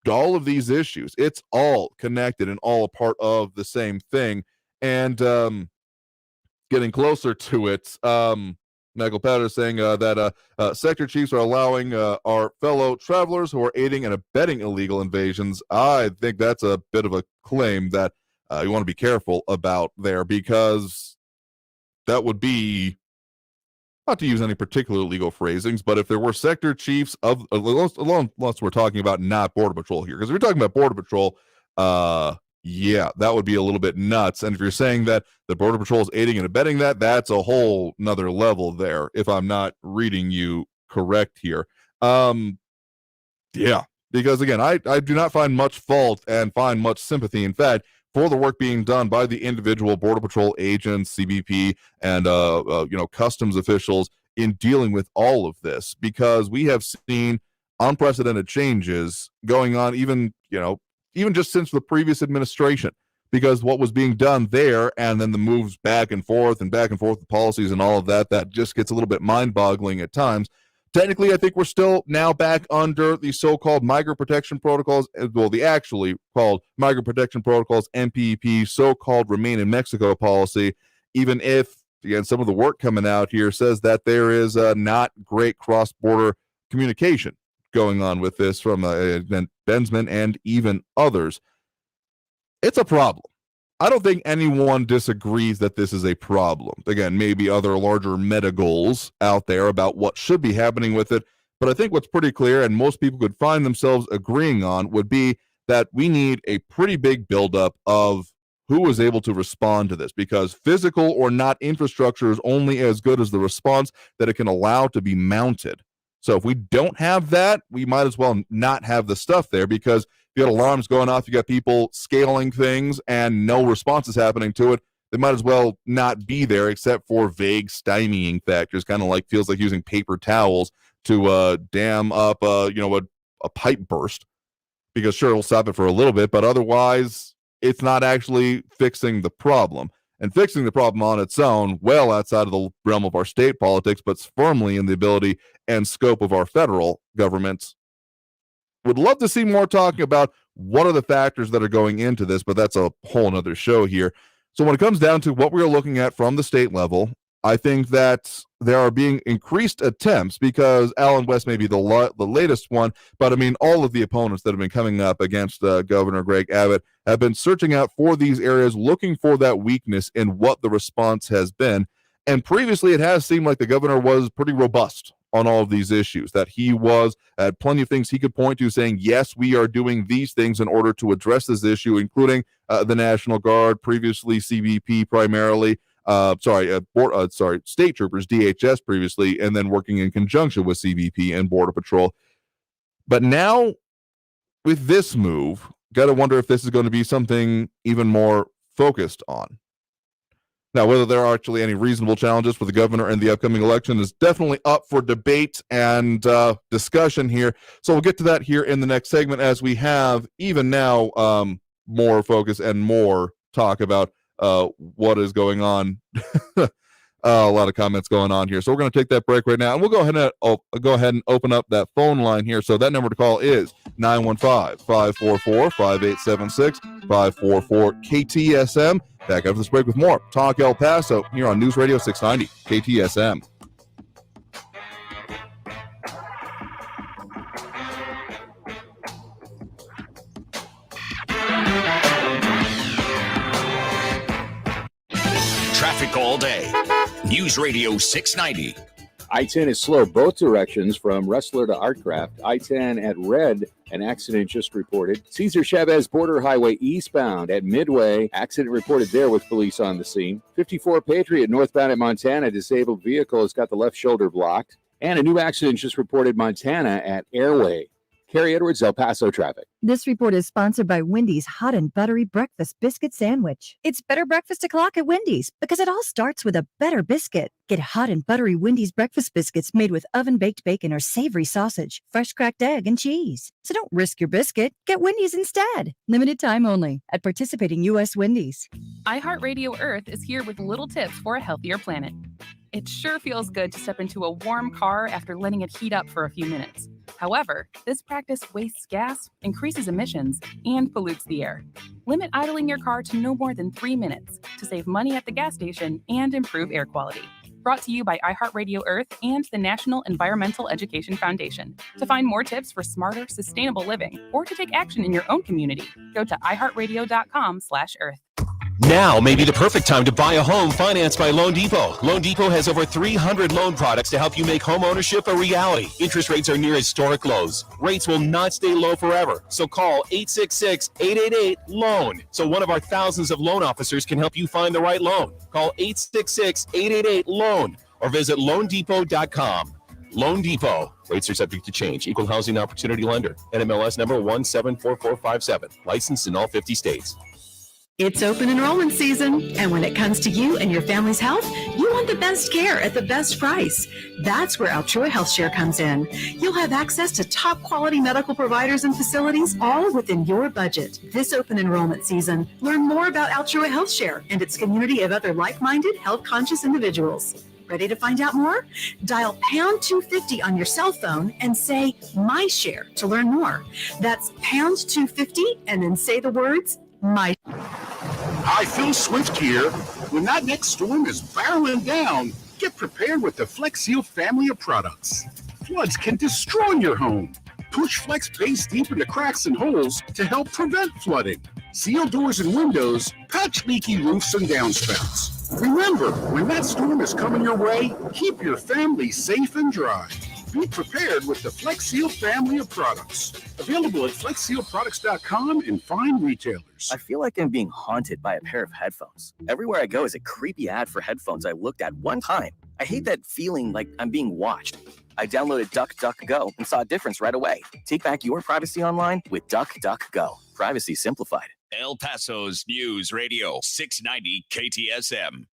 all of these issues. It's all connected and all a part of the same thing. And getting closer to it, Michael Powder saying that sector chiefs are allowing our fellow travelers who are aiding and abetting illegal invasions. I think that's a bit of a claim that you want to be careful about there, because that would be, not to use any particular legal phrasings, but if there were sector chiefs of, unless we're talking about not Border Patrol here, because if you're talking about Border Patrol, yeah, that would be a little bit nuts. And if you're saying that the Border Patrol is aiding and abetting that, that's a whole nother level there, if I'm not reading you correct here. Yeah, because again, I do not find much fault and find much sympathy, in fact, for the work being done by the individual Border Patrol agents, CBP, and customs officials in dealing with all of this, because we have seen unprecedented changes going on, even just since the previous administration, because what was being done there, and then the moves back and forth with policies and all of that, that just gets a little bit mind-boggling at times. Technically, I think we're still now back under the so-called Migrant Protection Protocols, well, the actually called Migrant Protection Protocols, MPP, so-called Remain in Mexico policy, even if, again, some of the work coming out here says that there is not great cross-border communication going on with this from Bensman and even others. It's a problem. I don't think anyone disagrees that this is a problem. Again, maybe other larger meta goals out there about what should be happening with it. But I think what's pretty clear, and most people could find themselves agreeing on, would be that we need a pretty big buildup of who was able to respond to this, because physical or not infrastructure is only as good as the response that it can allow to be mounted. So if we don't have that, we might as well not have the stuff there, because if you got alarms going off, you got people scaling things and no response is happening to it, they might as well not be there except for vague stymieing factors, kind of like feels like using paper towels to dam up a pipe burst, because sure, it'll stop it for a little bit, but otherwise it's not actually fixing the problem. And fixing the problem on its own, well outside of the realm of our state politics, but firmly in the ability and scope of our federal government. Would love to see more talking about what are the factors that are going into this, but that's a whole nother show here. So when it comes down to what we're looking at from the state level, I think that there are being increased attempts, because Allen West may be the latest one, but I mean, all of the opponents that have been coming up against Governor Greg Abbott have been searching out for these areas, looking for that weakness in what the response has been. And previously, it has seemed like the governor was pretty robust on all of these issues, that he had plenty of things he could point to saying, yes, we are doing these things in order to address this issue, including the National Guard, previously CBP primarily, state troopers, DHS previously, and then working in conjunction with CBP and Border Patrol. But now, with this move, got to wonder if this is going to be something even more focused on. Now, whether there are actually any reasonable challenges for the governor in the upcoming election is definitely up for debate and discussion here. So we'll get to that here in the next segment, as we have even now more focus and more talk about what is going on. A lot of comments going on here. So we're going to take that break right now, and we'll go ahead and open up that phone line here. So that number to call is 915-544-5876, 544-KTSM. Back after this break with more Talk El Paso here on News Radio 690 KTSM. Traffic all day. News Radio 690. I-10 is slow both directions from Rustler to Artcraft. I-10 at Red, an accident just reported. Cesar Chavez Border Highway eastbound at Midway. Accident reported there with police on the scene. 54 Patriot northbound at Montana. Disabled vehicle has got the left shoulder blocked. And a new accident just reported Montana at Airway. Carrie Edwards, El Paso traffic. This report is sponsored by Wendy's Hot and Buttery Breakfast Biscuit Sandwich. It's better breakfast o'clock at Wendy's because it all starts with a better biscuit. Get hot and buttery Wendy's breakfast biscuits made with oven-baked bacon or savory sausage, fresh cracked egg, and cheese. So don't risk your biscuit. Get Wendy's instead. Limited time only at participating U.S. Wendy's. iHeartRadio Earth is here with little tips for a healthier planet. It sure feels good to step into a warm car after letting it heat up for a few minutes. However, this practice wastes gas, increases emissions, and pollutes the air. Limit idling your car to no more than 3 minutes to save money at the gas station and improve air quality. Brought to you by iHeartRadio Earth and the National Environmental Education Foundation. To find more tips for smarter, sustainable living, or to take action in your own community, go to iHeartRadio.com/Earth. Now may be the perfect time to buy a home financed by Loan Depot. Loan Depot has over 300 loan products to help you make home ownership a reality. Interest rates are near historic lows. Rates will not stay low forever. So call 866-888-LOAN so one of our thousands of loan officers can help you find the right loan. Call 866-888-LOAN or visit loandepot.com. Loan Depot. Rates are subject to change. Equal housing opportunity lender. NMLS number 174457. Licensed in all 50 states. It's open enrollment season, and when it comes to you and your family's health, you want the best care at the best price. That's where Altrua Health Share comes in. You'll have access to top quality medical providers and facilities, all within your budget. This open enrollment season, learn more about Altrua Health Share and its community of other like-minded, health-conscious individuals. Ready to find out more? Dial pound 250 on your cell phone and say My Share to learn more. That's pound 250 and then say the words My. Hi, Phil Swift here. When that next storm is barreling down, get prepared with the Flex Seal family of products. floods can destroy your home. Push Flex base deep into cracks and holes to help prevent flooding. Seal doors and windows, patch leaky roofs and downspouts. Remember, when that storm is coming your way, keep your family safe and dry. Be prepared with the Flex Seal family of products. Available at flexsealproducts.com and fine retailers. I feel like I'm being haunted by a pair of headphones. Everywhere I go is a creepy ad for headphones I looked at one time. I hate that feeling like I'm being watched. I downloaded DuckDuckGo and saw a difference right away. Take back your privacy online with DuckDuckGo. Privacy simplified. El Paso's News Radio 690 KTSM.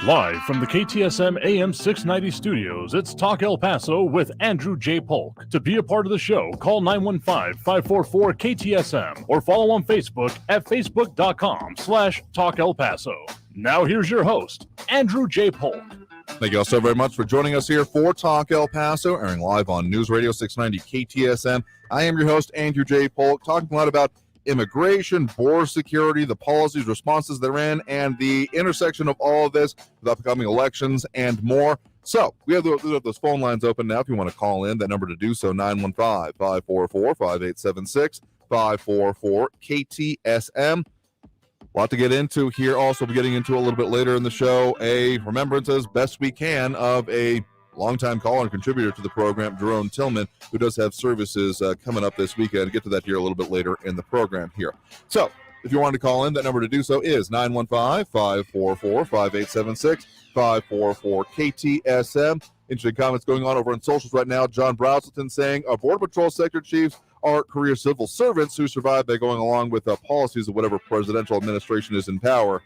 Live from the KTSM AM 690 studios, it's Talk El Paso with Andrew J. Polk. To be a part of the show, call 915-544-KTSM or follow on Facebook at facebook.com/Talk El Paso. Now here's your host, Andrew J. Polk. Thank you all so very much for joining us here for Talk El Paso, airing live on News Radio 690 KTSM. I am your host, Andrew J. Polk, talking a lot about immigration, border security, the policies, responses therein, and the intersection of all of this with upcoming elections and more. So we have those phone lines open now. If you want to call in, that number to do so, 915-544-5876, 544-KTSM. A lot to get into here. Also, we're getting into a little bit later in the show, a remembrance as best we can of a longtime caller and contributor to the program, Jerome Tillman, who does have services coming up this weekend. Get to that here a little bit later in the program here. So if you want to call in, that number to do so is 915-544-5876, 544-KTSM. Interesting comments going on over on socials right now. John Browselton saying our Border Patrol sector chiefs are career civil servants who survive by going along with policies of whatever presidential administration is in power.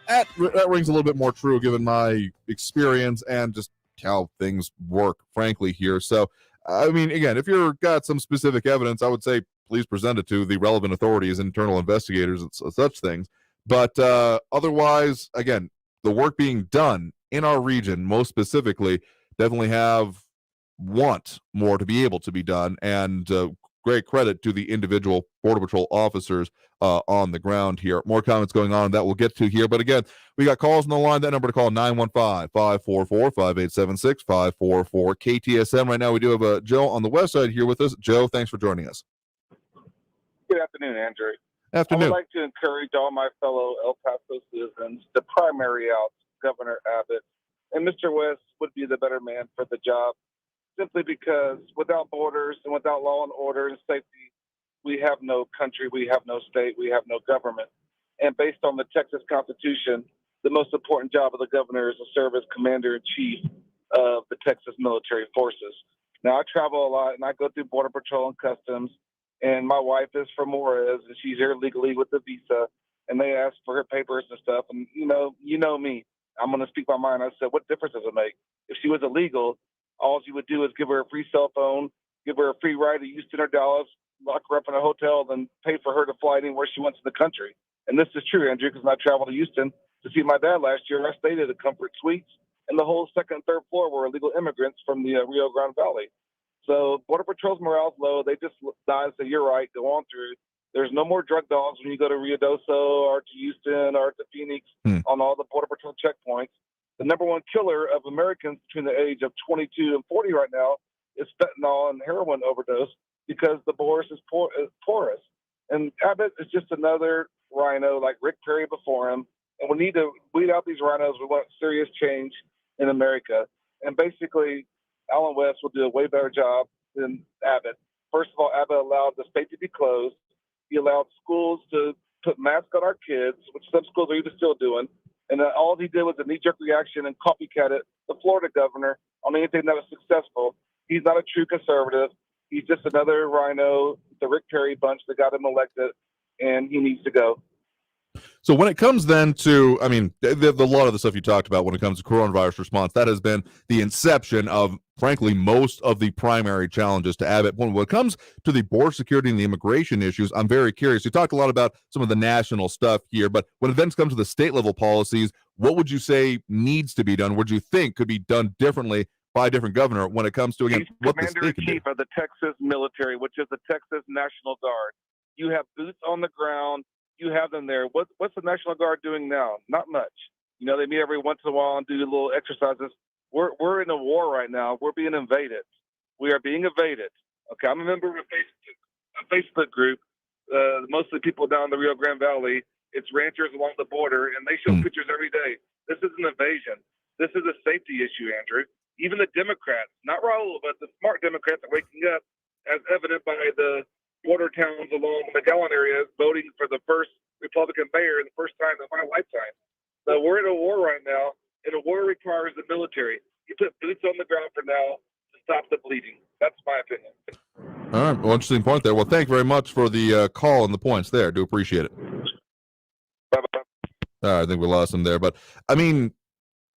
That rings a little bit more true given my experience and just how things work, frankly, here. So, I mean, again, if you've got some specific evidence, I would say please present it to the relevant authorities, internal investigators, and such things. But otherwise, again, the work being done in our region, most specifically, definitely want more to be able to be done. And great credit to the individual Border Patrol officers on the ground here. More comments going on that we'll get to here. But again, we got calls on the line. That number to call, 915-544-5876, 544-KTSM. Right now, we do have Joe on the west side here with us. Joe, thanks for joining us. Good afternoon, Andrew. Afternoon. I would like to encourage all my fellow El Paso citizens to primary out Governor Abbott. And Mr. West would be the better man for the job, simply because without borders and without law and order and safety, we have no country, we have no state, we have no government. And based on the Texas Constitution, the most important job of the governor is to serve as commander-in-chief of the Texas military forces. Now, I travel a lot, and I go through Border Patrol and Customs, and my wife is from Juarez, and she's here legally with the visa, and they ask for her papers and stuff. And, you know me. I'm going to speak my mind. I said, what difference does it make? If she was illegal, all you would do is give her a free cell phone, give her a free ride to Houston or Dallas, lock her up in a hotel, then pay for her to fly anywhere she wants in the country. And this is true, Andrew, because when I traveled to Houston to see my dad last year, I stayed at the Comfort Suites, and the whole second and third floor were illegal immigrants from the Rio Grande Valley. So Border Patrol's morale's low. They just die and say, you're right, go on through. There's no more drug dogs when you go to Rio Doso or to Houston or to Phoenix on all the Border Patrol checkpoints. The number one killer of Americans between the age of 22 and 40 right now is fentanyl and heroin overdose because the border is porous. And Abbott is just another rhino like Rick Perry before him. And we need to weed out these rhinos. We want serious change in America. And basically, Alan West will do a way better job than Abbott. First of all, Abbott allowed the state to be closed. He allowed schools to put masks on our kids, which some schools are even still doing. And all he did was a knee-jerk reaction and copycatted the Florida governor on anything that was successful. He's not a true conservative. He's just another rhino, the Rick Perry bunch that got him elected, and he needs to go. So when it comes then to, I mean, a lot of the stuff you talked about when it comes to coronavirus response, that has been the inception of, frankly, most of the primary challenges to Abbott. When it comes to the border security and the immigration issues, I'm very curious. You talked a lot about some of the national stuff here, but when it then comes to the state level policies, what would you say needs to be done? What do you think could be done differently by a different governor when it comes to, again, what the state can do? Commander-in-Chief of the Texas military, which is the Texas National Guard. You have boots on the ground. You have them there. What's the National Guard doing now? Not much. You know, they meet every once in a while and do little exercises. We're in a war right now. We're being invaded. We are being evaded. Okay, I'm a member of a Facebook group, mostly people down the Rio Grande Valley. It's ranchers along the border, and they show pictures every day. This is an invasion. This is a safety issue, Andrew. Even the Democrats, not Raul, but the smart Democrats are waking up, as evident by the border towns along the McAllen area voting for the first Republican mayor in the first time in my lifetime. So we're in a war right now, and a war requires the military. You put boots on the ground for now to stop the bleeding. That's my opinion. All right. Well, interesting point there. Well, thank you very much for the call and the points there. Do appreciate it. Bye-bye. All right, I think we lost him there. But, I mean,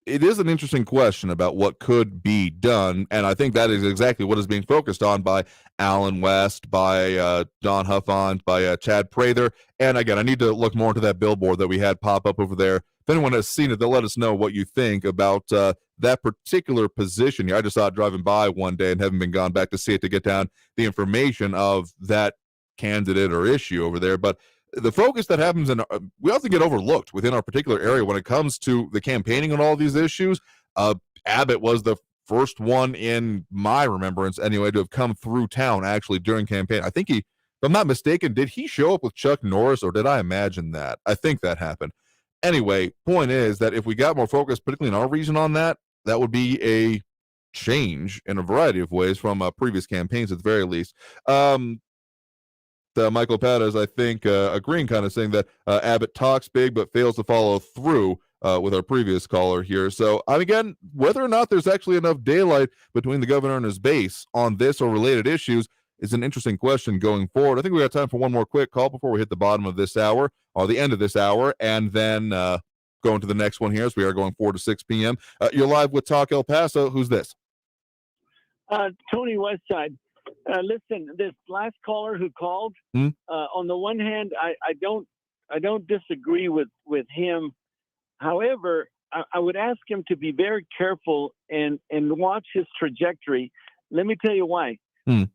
it is an interesting question about what could be done, and I think that is exactly what is being focused on by Alan West, by Don Huffon, by Chad Prather. And again, I need to look more into that billboard that we had pop up over there. If anyone has seen it, they'll let us know what you think about that particular position. I just saw it driving by one day and haven't been gone back to see it to get down the information of that candidate or issue over there. But the focus that happens we often get overlooked within our particular area when it comes to the campaigning on all these issues. Abbott was the first one in my remembrance anyway to have come through town actually during campaign. I think if I'm not mistaken, did he show up with Chuck Norris, or did I imagine that? I think that happened. Anyway, point is that if we got more focus, particularly in our region on that, that would be a change in a variety of ways from previous campaigns at the very least. Michael Pattas, I think, agreeing, kind of saying that Abbott talks big but fails to follow through with our previous caller here. So, again, whether or not there's actually enough daylight between the governor and his base on this or related issues is an interesting question going forward. I think we got time for one more quick call before we hit the bottom of this hour, or the end of this hour, and then go into the next one here as we are going 4 to 6 p.m. You're live with Talk El Paso. Who's this? Tony Westside. Listen, this last caller who called, on the one hand, I don't disagree with him. However, I would ask him to be very careful and watch his trajectory. Let me tell you why.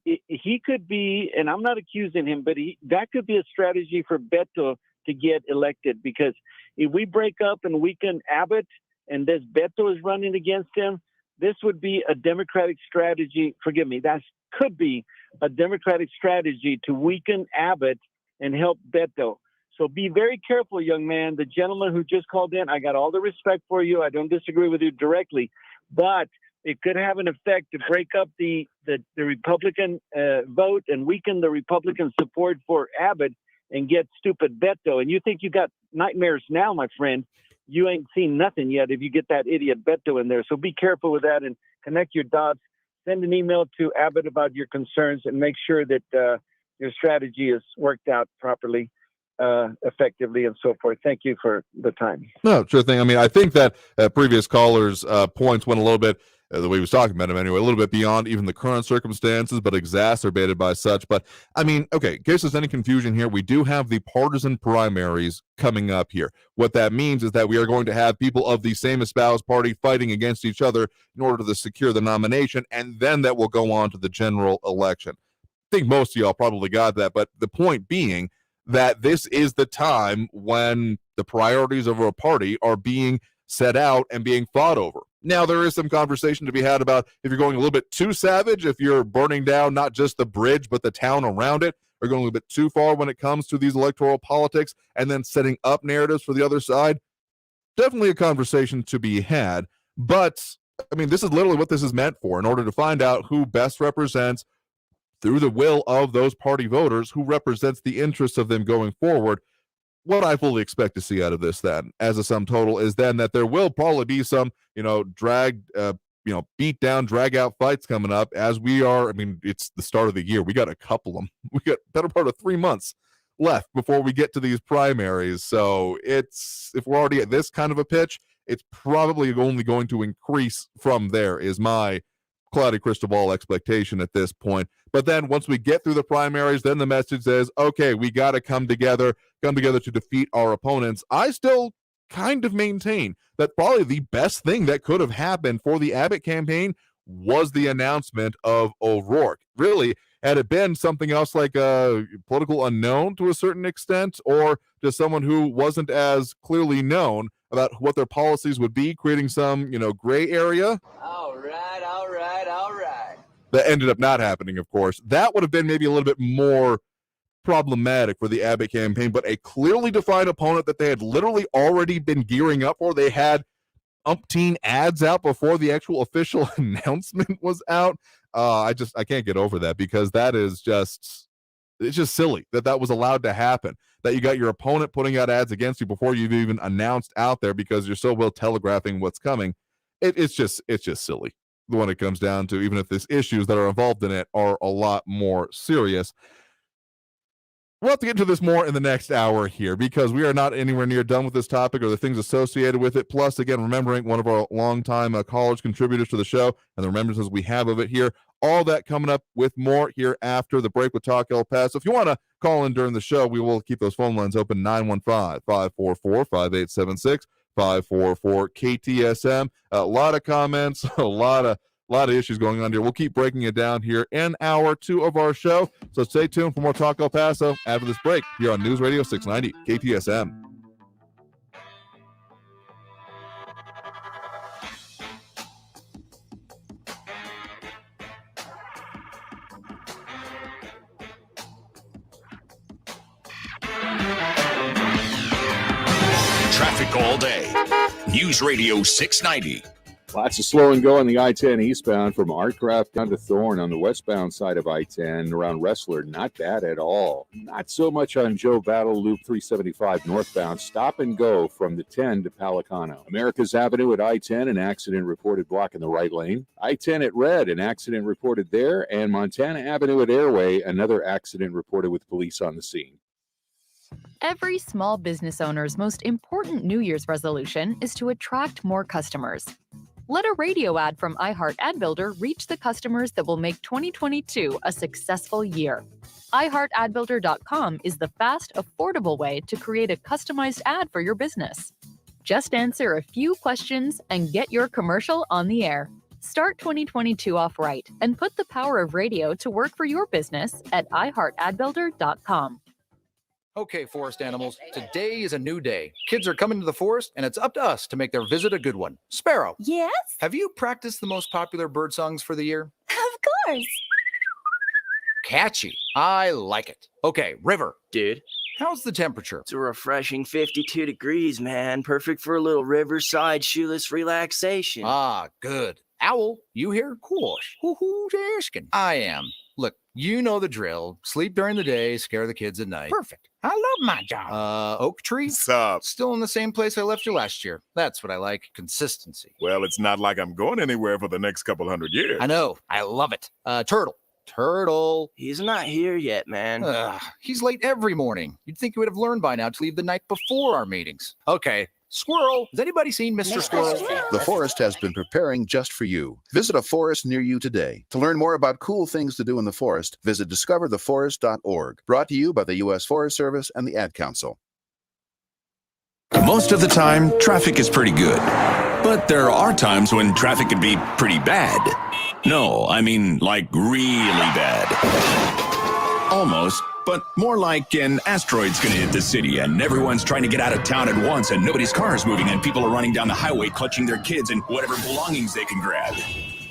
He could be, and I'm not accusing him, but that could be a strategy for Beto to get elected, because if we break up and weaken Abbott and this Beto is running against him, this would be a Democratic strategy. Forgive me, that could be a Democratic strategy to weaken Abbott and help Beto. So be very careful, young man. The gentleman who just called in, I got all the respect for you. I don't disagree with you directly, but it could have an effect to break up the Republican vote and weaken the Republican support for Abbott and get stupid Beto. And you think you got nightmares now, my friend. You ain't seen nothing yet if you get that idiot Beto in there. So be careful with that and connect your dots. Send an email to Abbott about your concerns and make sure that your strategy is worked out properly, effectively, and so forth. Thank you for the time. No, sure thing. I think that previous caller's points went a little bit, the way he was talking about him anyway, a little bit beyond even the current circumstances, but exacerbated by such. But, okay, in case there's any confusion here, we do have the partisan primaries coming up here. What that means is that we are going to have people of the same espoused party fighting against each other in order to secure the nomination, and then that will go on to the general election. I think most of y'all probably got that, but the point being that this is the time when the priorities of a party are being set out and being fought over. Now, there is some conversation to be had about if you're going a little bit too savage, if you're burning down not just the bridge, but the town around it, or going a little bit too far when it comes to these electoral politics and then setting up narratives for the other side. Definitely a conversation to be had. But, this is literally what this is meant for, in order to find out who best represents, through the will of those party voters, who represents the interests of them going forward. What I fully expect to see out of this then, as a sum total, is then that there will probably be some, beat down, drag out fights coming up as we are. It's the start of the year. We got a couple of them. We got better part of 3 months left before we get to these primaries. So if we're already at this kind of a pitch, it's probably only going to increase from there, is my cloudy crystal ball expectation at this point. But then once we get through the primaries, then the message says, okay, we got to come together to defeat our opponents. I still kind of maintain that probably the best thing that could have happened for the Abbott campaign was the announcement of O'Rourke. Really, had it been something else like a political unknown to a certain extent, or just someone who wasn't as clearly known about what their policies would be, creating some, gray area. All right. that ended up not happening, of course. That would have been maybe a little bit more problematic for the Abbott campaign, but a clearly defined opponent that they had literally already been gearing up for. They had umpteen ads out before the actual official announcement was out. I can't get over that, because that is just, it's just silly that was allowed to happen, that you got your opponent putting out ads against you before you've even announced out there, because you're so well telegraphing what's coming. It's just silly when it comes down to, even if these issues that are involved in it are a lot more serious. We'll have to get into this more in the next hour here, because we are not anywhere near done with this topic or the things associated with it. Plus, again, remembering one of our longtime college contributors to the show and the remembrances we have of it here. All that coming up with more here after the break with Talk El Paso. If you want to call in during the show, we will keep those phone lines open, 915-544-5876, 544-KTSM. A lot of comments, a lot of issues going on here. We'll keep breaking it down here in hour 2 of our show. So stay tuned for more Talk El Paso after this break here on News Radio 690 KTSM. Traffic all day. News Radio 690. Lots of slow and go on the I-10 eastbound from Artcraft down to Thorn on the westbound side of I-10 around Wrestler. Not bad at all. Not so much on Joe Battle Loop 375 northbound. Stop and go from the 10 to Palicano. America's Avenue at I-10, an accident reported blocking the right lane. I-10 at Red, an accident reported there. And Montana Avenue at Airway, another accident reported with police on the scene. Every small business owner's most important New Year's resolution is to attract more customers. Let a radio ad from iHeart Ad Builder reach the customers that will make 2022 a successful year. iHeartAdBuilder.com is the fast, affordable way to create a customized ad for your business. Just answer a few questions and get your commercial on the air. Start 2022 off right and put the power of radio to work for your business at iHeartAdBuilder.com. Okay, forest animals, today is a new day. Kids are coming to the forest, and it's up to us to make their visit a good one. Sparrow. Yes? Have you practiced the most popular bird songs for the year? Of course. Catchy. I like it. Okay, River. Dude. How's the temperature? It's a refreshing 52 degrees, man. Perfect for a little riverside shoeless relaxation. Ah, good. Owl, you here? Course. Who's asking? I am. Look, you know the drill. Sleep during the day, scare the kids at night. Perfect. I love my job. Oak Tree? Sup? Still in the same place I left you last year. That's what I like. Consistency. Well, it's not like I'm going anywhere for the next couple hundred years. I know. I love it. Turtle. Turtle. He's not here yet, man. He's late every morning. You'd think you would have learned by now to leave the night before our meetings. Okay. Squirrel. Has anybody seen Mr. Squirrel? The forest has been preparing just for you. Visit a forest near you today. To learn more about cool things to do in the forest, visit discovertheforest.org. Brought to you by the U.S. Forest Service and the Ad Council. Most of the time, traffic is pretty good. But there are times when traffic can be pretty bad. No, I mean like really bad. Almost. But more like an asteroid's gonna hit the city and everyone's trying to get out of town at once and nobody's car is moving and people are running down the highway clutching their kids and whatever belongings they can grab.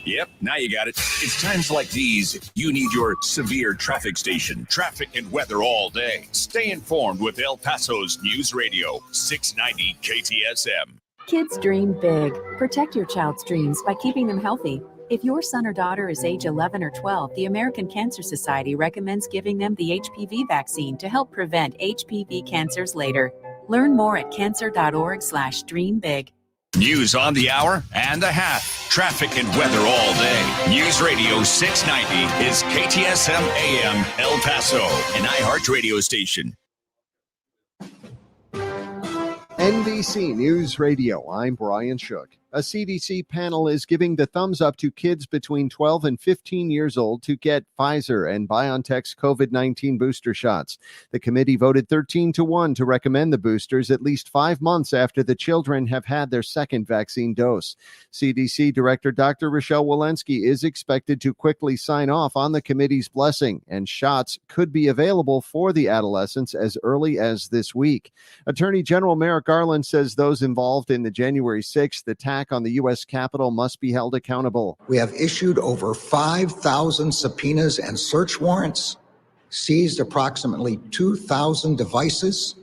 Yep, now you got it. It's times like these you need your severe traffic station. Traffic and weather all day. Stay informed with El Paso's News Radio 690 KTSM. Kids dream big. Protect your child's dreams by keeping them healthy. If your son or daughter is age 11 or 12, the American Cancer Society recommends giving them the HPV vaccine to help prevent HPV cancers later. Learn more at cancer.org/dreambig. News on the hour and a half. Traffic and weather all day. News Radio 690 is KTSM AM El Paso, an iHeart radio station. NBC News Radio, I'm Brian Shook. A CDC panel is giving the thumbs up to kids between 12 and 15 years old to get Pfizer and BioNTech's COVID-19 booster shots. The committee voted 13-1 to recommend the boosters at least 5 months after the children have had their second vaccine dose. CDC Director Dr. Rochelle Walensky is expected to quickly sign off on the committee's blessing, and shots could be available for the adolescents as early as this week. Attorney General Merrick Garland says those involved in the January 6th attack attack on the U.S. Capitol must be held accountable. We have issued over 5,000 subpoenas and search warrants, seized approximately 2,000 devices,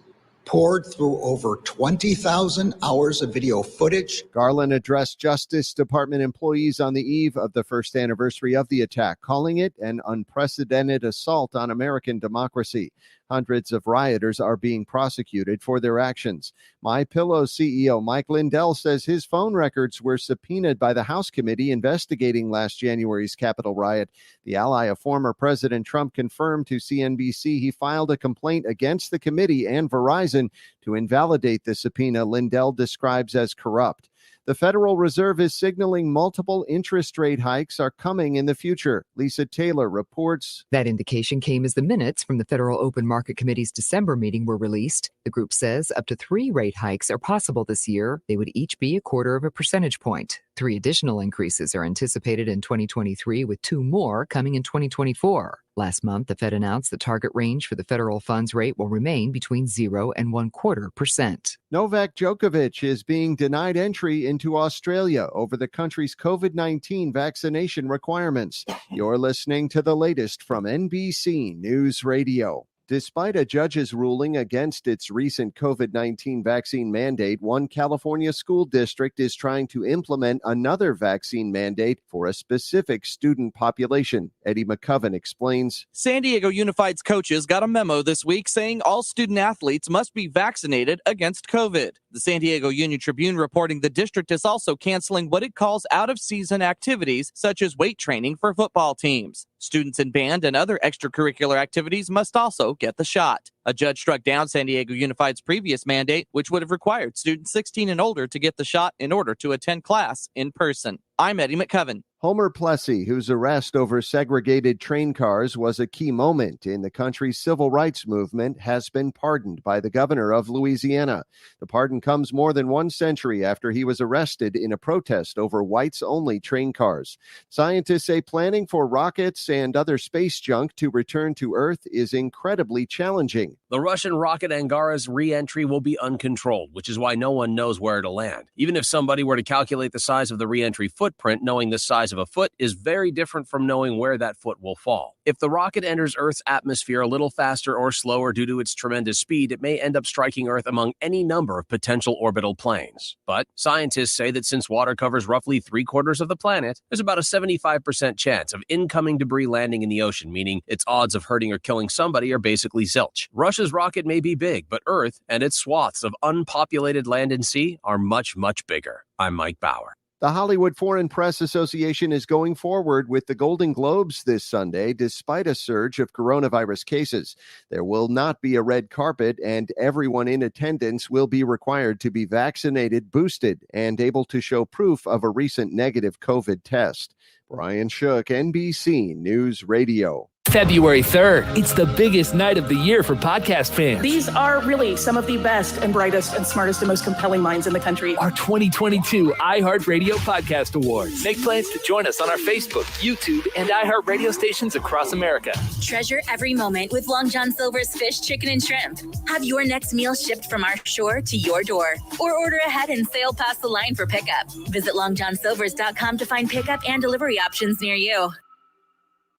poured through over 20,000 hours of video footage. Garland addressed Justice Department employees on the eve of the first anniversary of the attack, calling it an unprecedented assault on American democracy. Hundreds of rioters are being prosecuted for their actions. MyPillow CEO Mike Lindell says his phone records were subpoenaed by the House committee investigating last January's Capitol riot. The ally of former President Trump confirmed to CNBC he filed a complaint against the committee and Verizon to invalidate the subpoena Lindell describes as corrupt. The Federal Reserve is signaling multiple interest rate hikes are coming in the future. Lisa Taylor reports. That indication came as the minutes from the Federal Open Market Committee's December meeting were released. The group says up to 3 rate hikes are possible this year. They would each be 0.25 percentage point. 3 additional increases are anticipated in 2023, with 2 more coming in 2024. Last month, the Fed announced the target range for the federal funds rate will remain between 0 and 0.25%. Novak Djokovic is being denied entry into Australia over the country's COVID-19 vaccination requirements. You're listening to the latest from NBC News Radio. Despite a judge's ruling against its recent COVID-19 vaccine mandate, one California school district is trying to implement another vaccine mandate for a specific student population. Eddie McCoven explains. San Diego Unified's coaches got a memo this week saying all student athletes must be vaccinated against COVID. The San Diego Union-Tribune reporting the district is also canceling what it calls out-of-season activities, such as weight training for football teams. Students in band and other extracurricular activities must also get the shot. A judge struck down San Diego Unified's previous mandate, which would have required students 16 and older to get the shot in order to attend class in person. I'm Eddie McCoven. Homer Plessy, whose arrest over segregated train cars was a key moment in the country's civil rights movement, has been pardoned by the governor of Louisiana. The pardon comes more than 1 century after he was arrested in a protest over whites-only train cars. Scientists say planning for rockets and other space junk to return to Earth is incredibly challenging. The Russian rocket Angara's re-entry will be uncontrolled, which is why no one knows where it'll land. Even if somebody were to calculate the size of the re-entry footprint, knowing the size of a foot is very different from knowing where that foot will fall. If the rocket enters Earth's atmosphere a little faster or slower due to its tremendous speed, it may end up striking Earth among any number of potential orbital planes. But scientists say that since water covers roughly 3/4 of the planet, there's about a 75% chance of incoming debris landing in the ocean, meaning its odds of hurting or killing somebody are basically zilch. Russia's rocket may be big, but Earth and its swaths of unpopulated land and sea are much, much bigger. I'm Mike Bauer. The Hollywood Foreign Press Association is going forward with the Golden Globes this Sunday, despite a surge of coronavirus cases. There will not be a red carpet, and everyone in attendance will be required to be vaccinated, boosted, and able to show proof of a recent negative COVID test. Brian Shook, NBC News Radio. February 3rd. It's the biggest night of the year for podcast fans. These are really some of the best and brightest and smartest and most compelling minds in the country. Our 2022 iHeartRadio Podcast Awards. Make plans to join us on our Facebook, YouTube, and iHeartRadio stations across America. Treasure every moment with Long John Silver's fish, chicken, and shrimp. Have your next meal shipped from our shore to your door, or order ahead and sail past the line for pickup. Visit longjohnsilvers.com to find pickup and delivery options near you.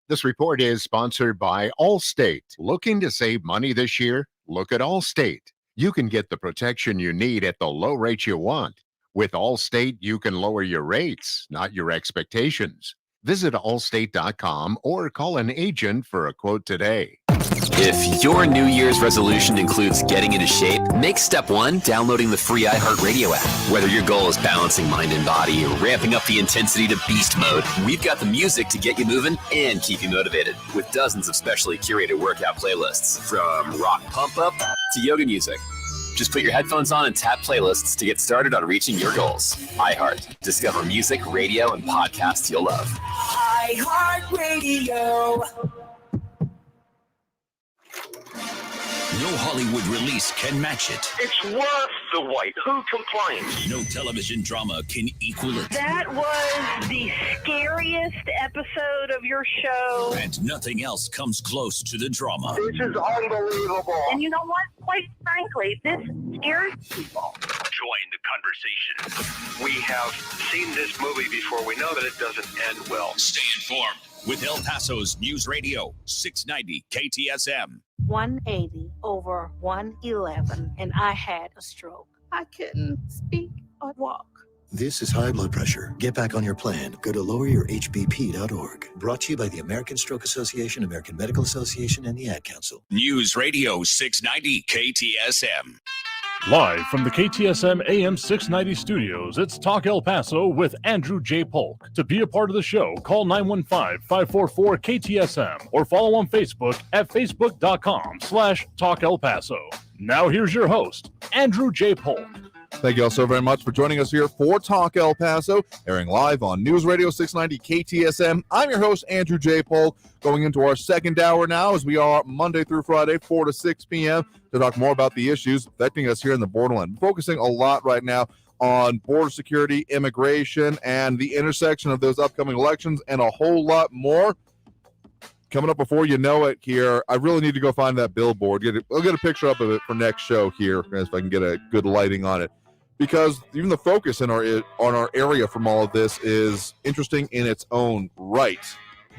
This report is sponsored by Allstate. Looking to save money this year? Look at Allstate. You can get the protection you need at the low rate you want. With Allstate, you can lower your rates, not your expectations. Visit allstate.com or call an agent for a quote today. If your New Year's resolution includes getting into shape, make step 1 downloading the free iHeartRadio app. Whether your goal is balancing mind and body or ramping up the intensity to beast mode, we've got the music to get you moving and keep you motivated with dozens of specially curated workout playlists, from rock pump up to yoga music. Just put your headphones on and tap playlists to get started on reaching your goals. iHeart. Discover music, radio, and podcasts you'll love. iHeartRadio. No Hollywood release can match it. It's worth the wait. Who complains? No television drama can equal it. That was the scariest episode of your show. And nothing else comes close to the drama. This is unbelievable. And you know what? Quite frankly, this scares people. Join the conversation. We have seen this movie before. We know that it doesn't end well. Stay informed with El Paso's News Radio, 690 KTSM. 180 over 111, and I had a stroke. I couldn't speak or walk. This is high blood pressure. Get back on your plan. Go to loweryourhbp.org. Brought to you by the American Stroke Association, American Medical Association, and the Ad Council. News Radio 690 KTSM. Live from the KTSM AM 690 studios, it's Talk El Paso with Andrew J. Polk. To be a part of the show, call 915-544-KTSM or follow on Facebook at facebook.com/Talk El Paso. Now here's your host, Andrew J. Polk. Thank you all so very much for joining us here for Talk El Paso, airing live on News Radio 690 KTSM. I'm your host, Andrew J. Polk, going into our second hour now as we are Monday through Friday, 4 to 6 p.m. to talk more about the issues affecting us here in the borderland. We're focusing a lot right now on border security, immigration, and the intersection of those upcoming elections and a whole lot more. Coming up before you know it here, I really need to go find that billboard. I'll get a picture up of it for next show here, if I can get a good lighting on it. Because even the focus on our area from all of this is interesting in its own right.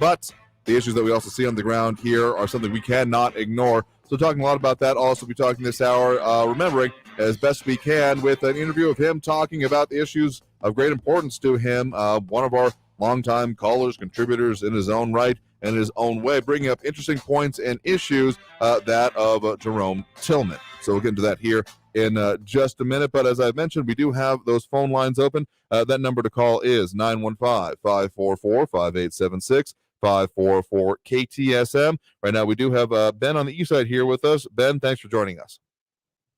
But the issues that we also see on the ground here are something we cannot ignore. So talking a lot about that, also be talking this hour, remembering as best we can with an interview of him talking about the issues of great importance to him, one of our longtime callers, contributors in his own right and in his own way, bringing up interesting points and issues, that of Jerome Tillman. So we'll get into that here in just a minute. But as I mentioned, we do have those phone lines open. That number to call is 915-544-5876, 544-KTSM. Right now we do have Ben on the east side here with us. Ben, thanks for joining us.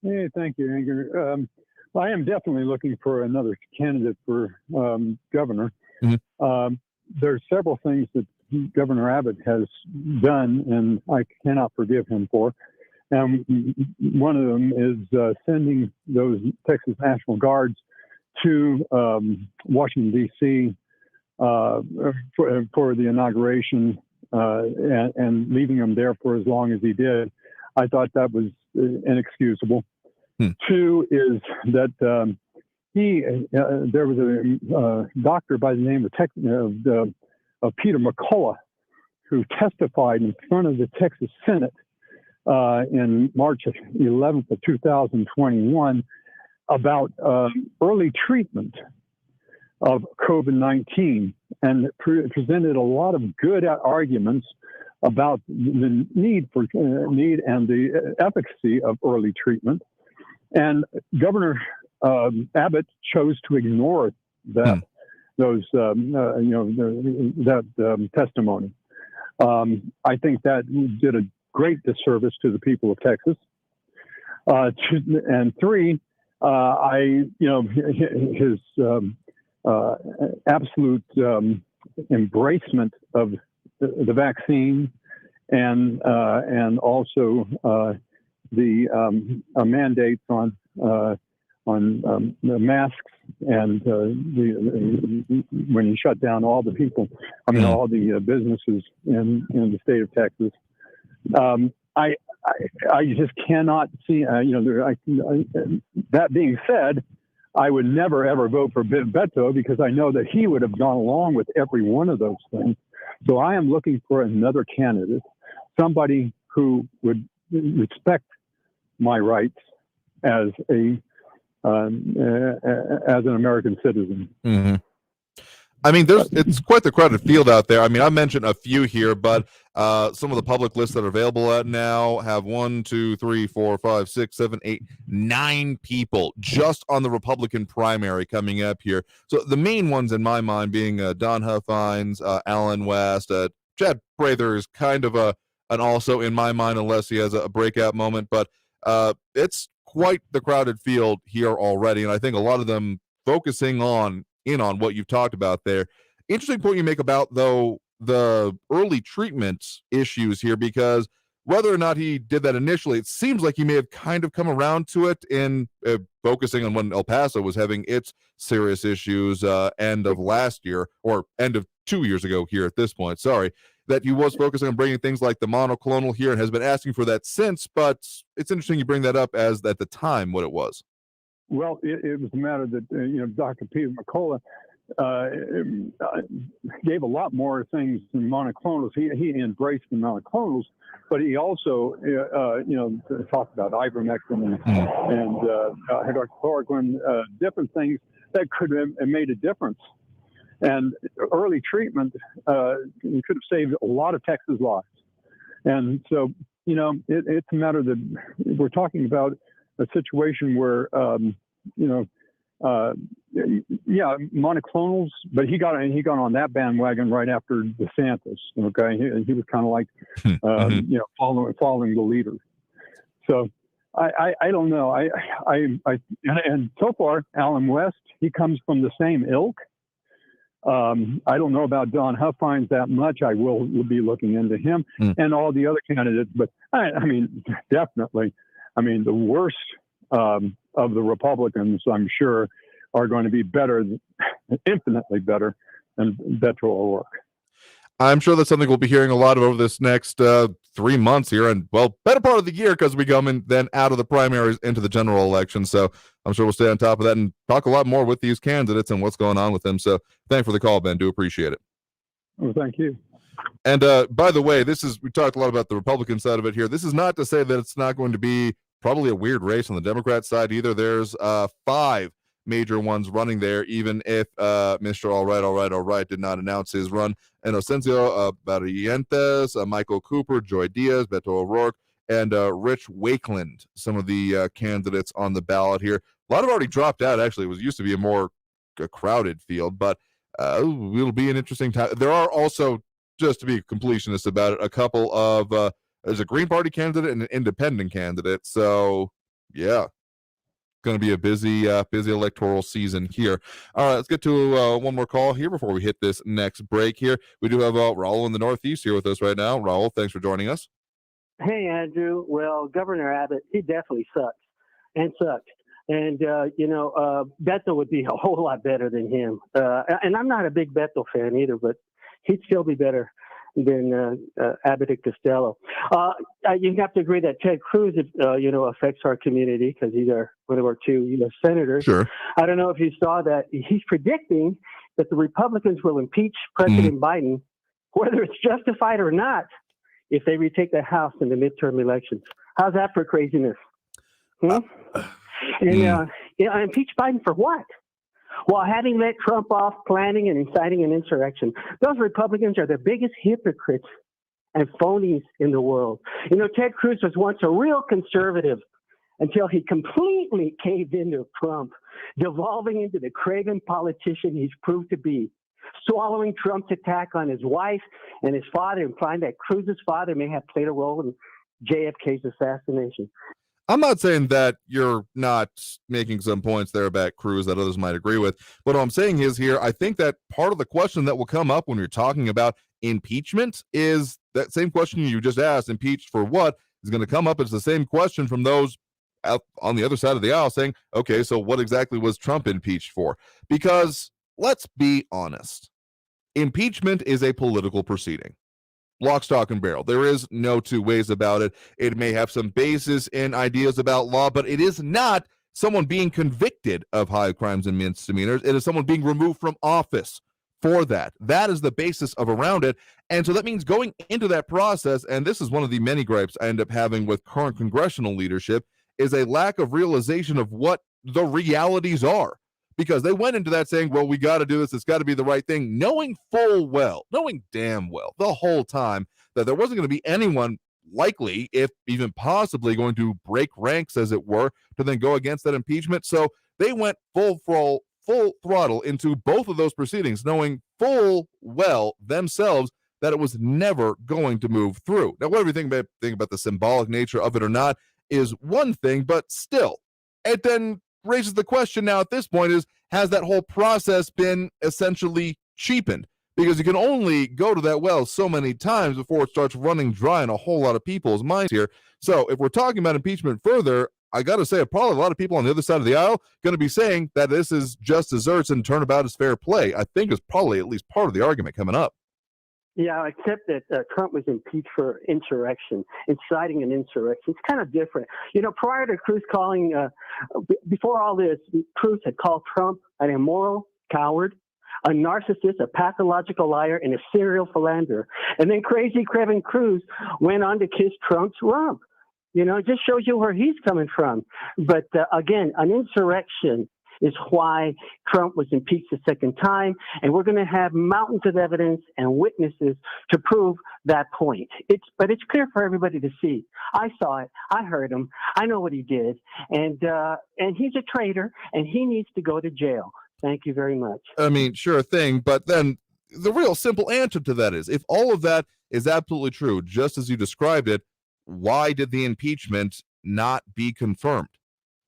Hey, thank you, Andrew. I am definitely looking for another candidate for governor. Mm-hmm. There's several things that Governor Abbott has done, and I cannot forgive him for. And one of them is sending those Texas National Guards to Washington, D.C. For the inauguration and leaving them there for as long as he did. I thought that was inexcusable. Two is that there was a doctor by the name of Peter McCullough who testified in front of the Texas Senate in March 11th of 2021 about early treatment of COVID-19 and presented a lot of good arguments about the need and the efficacy of early treatment. And Governor Abbott chose to ignore that testimony. I think that did a great disservice to the people of Texas. And three, his absolute embracement of the vaccine and also the mandates on the masks and when he shut down all the people, all the businesses in the state of Texas. I just cannot see, that being said, I would never, ever vote for Beto because I know that he would have gone along with every one of those things. So I am looking for another candidate, somebody who would respect my rights as an American citizen. Mm-hmm. I mean, it's quite the crowded field out there. I mean, I mentioned a few here, but some of the public lists that are available at now have 1, 2, 3, 4, 5, 6, 7, 8, 9 people just on the Republican primary coming up here. So the main ones in my mind being Don Huffines, Alan West, Chad Prather is kind of an also in my mind, unless he has a breakout moment. But it's quite the crowded field here already, and I think a lot of them focusing on what you've talked about there. Interesting point you make about, though, the early treatment issues here, because whether or not he did that initially, it seems like he may have kind of come around to it in focusing on when El Paso was having its serious issues end of last year, or end of 2 years ago here at this point, that he was focusing on bringing things like the monoclonal here and has been asking for that since. But it's interesting you bring that up as at the time what it was. Well, it was a matter that Dr. Peter McCullough gave a lot more things than monoclonals. He embraced the monoclonals, but he also talked about ivermectin and hydroxychloroquine, different things that could have made a difference. And early treatment could have saved a lot of Texas lives. And so, it's a matter that we're talking about a situation where, monoclonals, but he got on that bandwagon right after DeSantis. Okay, he was kind of like, following the leader. So I don't know. And so far, Alan West, he comes from the same ilk. I don't know about Don Huffines that much. I will be looking into him and all the other candidates, but I mean, definitely. I mean, the worst of the Republicans, I'm sure, are going to be better, infinitely better than Beto O'Rourke. I'm sure that's something we'll be hearing a lot of over this next 3 months here, and better part of the year, because we come in then out of the primaries into the general election. So I'm sure we'll stay on top of that and talk a lot more with these candidates and what's going on with them. So thanks for the call, Ben. Do appreciate it. Well, thank you. And by the way, we talked a lot about the Republican side of it here. This is not to say that it's not going to be probably a weird race on the Democrat side either. There's 5 major ones running there, even if Mr. All Right did not announce his run. Inocencio Barrientos, Michael Cooper, Joy Diaz, Beto O'Rourke, and Rich Wakeland, some of the candidates on the ballot here. A lot have already dropped out, actually. It used to be a more crowded field, but it'll be an interesting time. There are also, just to be completionist about it, a couple of there's a Green Party candidate and an independent candidate. So, yeah, going to be a busy electoral season here. All right, let's get to one more call here before we hit this next break here. We do have Raul in the Northeast here with us right now. Raul, thanks for joining us. Hey, Andrew. Well, Governor Abbott, he definitely sucks. And Beto would be a whole lot better than him. And I'm not a big Beto fan either, but he'd still be better than Abbott and Costello. You have to agree that Ted Cruz, affects our community because he's one of our 2 U.S. senators. Sure. I don't know if you saw that. He's predicting that the Republicans will impeach President Biden, whether it's justified or not, if they retake the House in the midterm elections. How's that for craziness? Impeach Biden for what? While having let Trump off planning and inciting an insurrection. Those Republicans are the biggest hypocrites and phonies in the world. Ted Cruz was once a real conservative until he completely caved into Trump, devolving into the craven politician he's proved to be, swallowing Trump's attack on his wife and his father, implying that Cruz's father may have played a role in JFK's assassination. I'm not saying that you're not making some points there about Cruz that others might agree with. But what I'm saying is here, I think that part of the question that will come up when you're talking about impeachment is that same question you just asked, impeached for what, is going to come up as the same question from those out on the other side of the aisle saying, okay, so what exactly was Trump impeached for? Because let's be honest, impeachment is a political proceeding. Lock, stock, and barrel. There is no 2 ways about it. It may have some basis in ideas about law, but it is not someone being convicted of high crimes and misdemeanors. It is someone being removed from office for that. That is the basis of around it. And so that means going into that process, and this is one of the many gripes I end up having with current congressional leadership, is a lack of realization of what the realities are. Because they went into that saying, well, we got to do this. It's got to be the right thing, knowing damn well the whole time that there wasn't going to be anyone likely, if even possibly, going to break ranks, as it were, to then go against that impeachment. So they went full throttle into both of those proceedings, knowing full well themselves that it was never going to move through. Now, whatever you think about the symbolic nature of it or not is one thing, but still, it then raises the question now at this point is, has that whole process been essentially cheapened? Because you can only go to that well so many times before it starts running dry in a whole lot of people's minds here. So if we're talking about impeachment further, I got to say, probably a lot of people on the other side of the aisle going to be saying that this is just desserts and turnabout is fair play. I think is probably at least part of the argument coming up. Yeah, except that Trump was impeached for insurrection, inciting an insurrection. It's kind of different. Prior to Cruz before all this, Cruz had called Trump an immoral coward, a narcissist, a pathological liar, and a serial philanderer. And then crazy Kevin Cruz went on to kiss Trump's rump. It just shows you where he's coming from. But again, an insurrection is why Trump was impeached a second time. And we're going to have mountains of evidence and witnesses to prove that point. But it's clear for everybody to see. I saw it. I heard him. I know what he did. And he's a traitor, and he needs to go to jail. Thank you very much. I mean, sure thing. But then the real simple answer to that is, if all of that is absolutely true, just as you described it, why did the impeachment not be confirmed?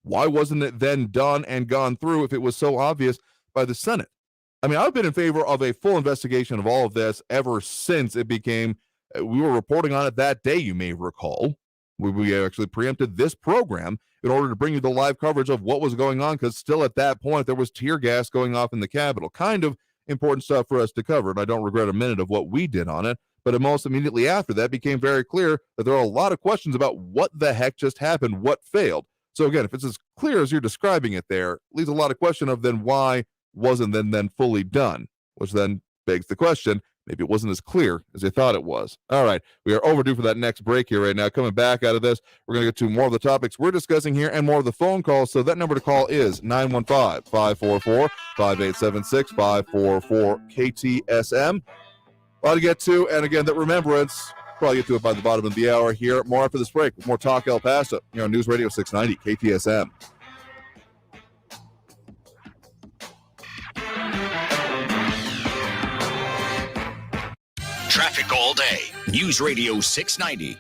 Why wasn't it then done and gone through if it was so obvious by the Senate? I mean, I've been in favor of a full investigation of all of this ever since it became, we were reporting on it that day, you may recall. We actually preempted this program in order to bring you the live coverage of what was going on, because still at that point, there was tear gas going off in the Capitol. Kind of important stuff for us to cover, and I don't regret a minute of what we did on it. But almost immediately after that, became very clear that there are a lot of questions about what the heck just happened, what failed. So again, if it's as clear as you're describing it there, leaves a lot of question of then why wasn't then fully done, which then begs the question, maybe it wasn't as clear as they thought it was. All right, we are overdue for that next break here right now. Coming back out of this, we're going to get to more of the topics we're discussing here and more of the phone calls. So that number to call is 915-544-5876, 544-KTSM. A lot to get to, and again, that remembrance, probably get to it by the bottom of the hour here. More after this break with more Talk El Paso here on News Radio 690 KTSM. Traffic all day. News Radio 690.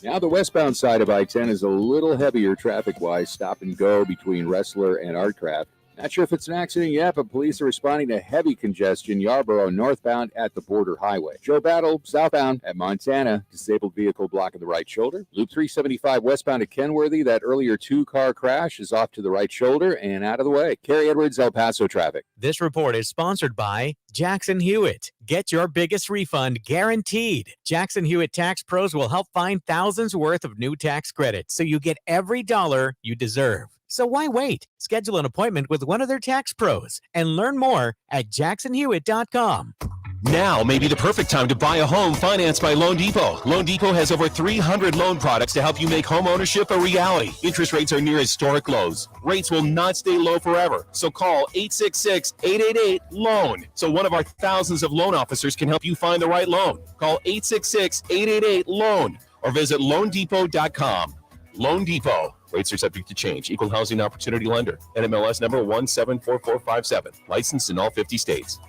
Now the westbound side of I-10 is a little heavier traffic-wise, stop and go between Wrestler and Artcraft. Not sure if it's an accident yet, but police are responding to heavy congestion Yarborough northbound at the border highway. Joe Battle southbound at Montana, disabled vehicle blocking the right shoulder. Loop 375 westbound at Kenworthy, that earlier two-car crash is off to the right shoulder and out of the way. Kerry Edwards, El Paso traffic. This report is sponsored by Jackson Hewitt. Get your biggest refund guaranteed. Jackson Hewitt Tax Pros will help find thousands worth of new tax credits so you get every dollar you deserve. So why wait? Schedule an appointment with one of their tax pros and learn more at jacksonhewitt.com. Now may be the perfect time to buy a home financed by Loan Depot. Loan Depot has over 300 loan products to help you make home ownership a reality. Interest rates are near historic lows. Rates will not stay low forever. So call 866-888-LOAN so one of our thousands of loan officers can help you find the right loan. Call 866-888-LOAN or visit loandepot.com. Loan Depot. Rates are subject to change. Equal housing opportunity lender. NMLS number 174457. Licensed in all 50 states.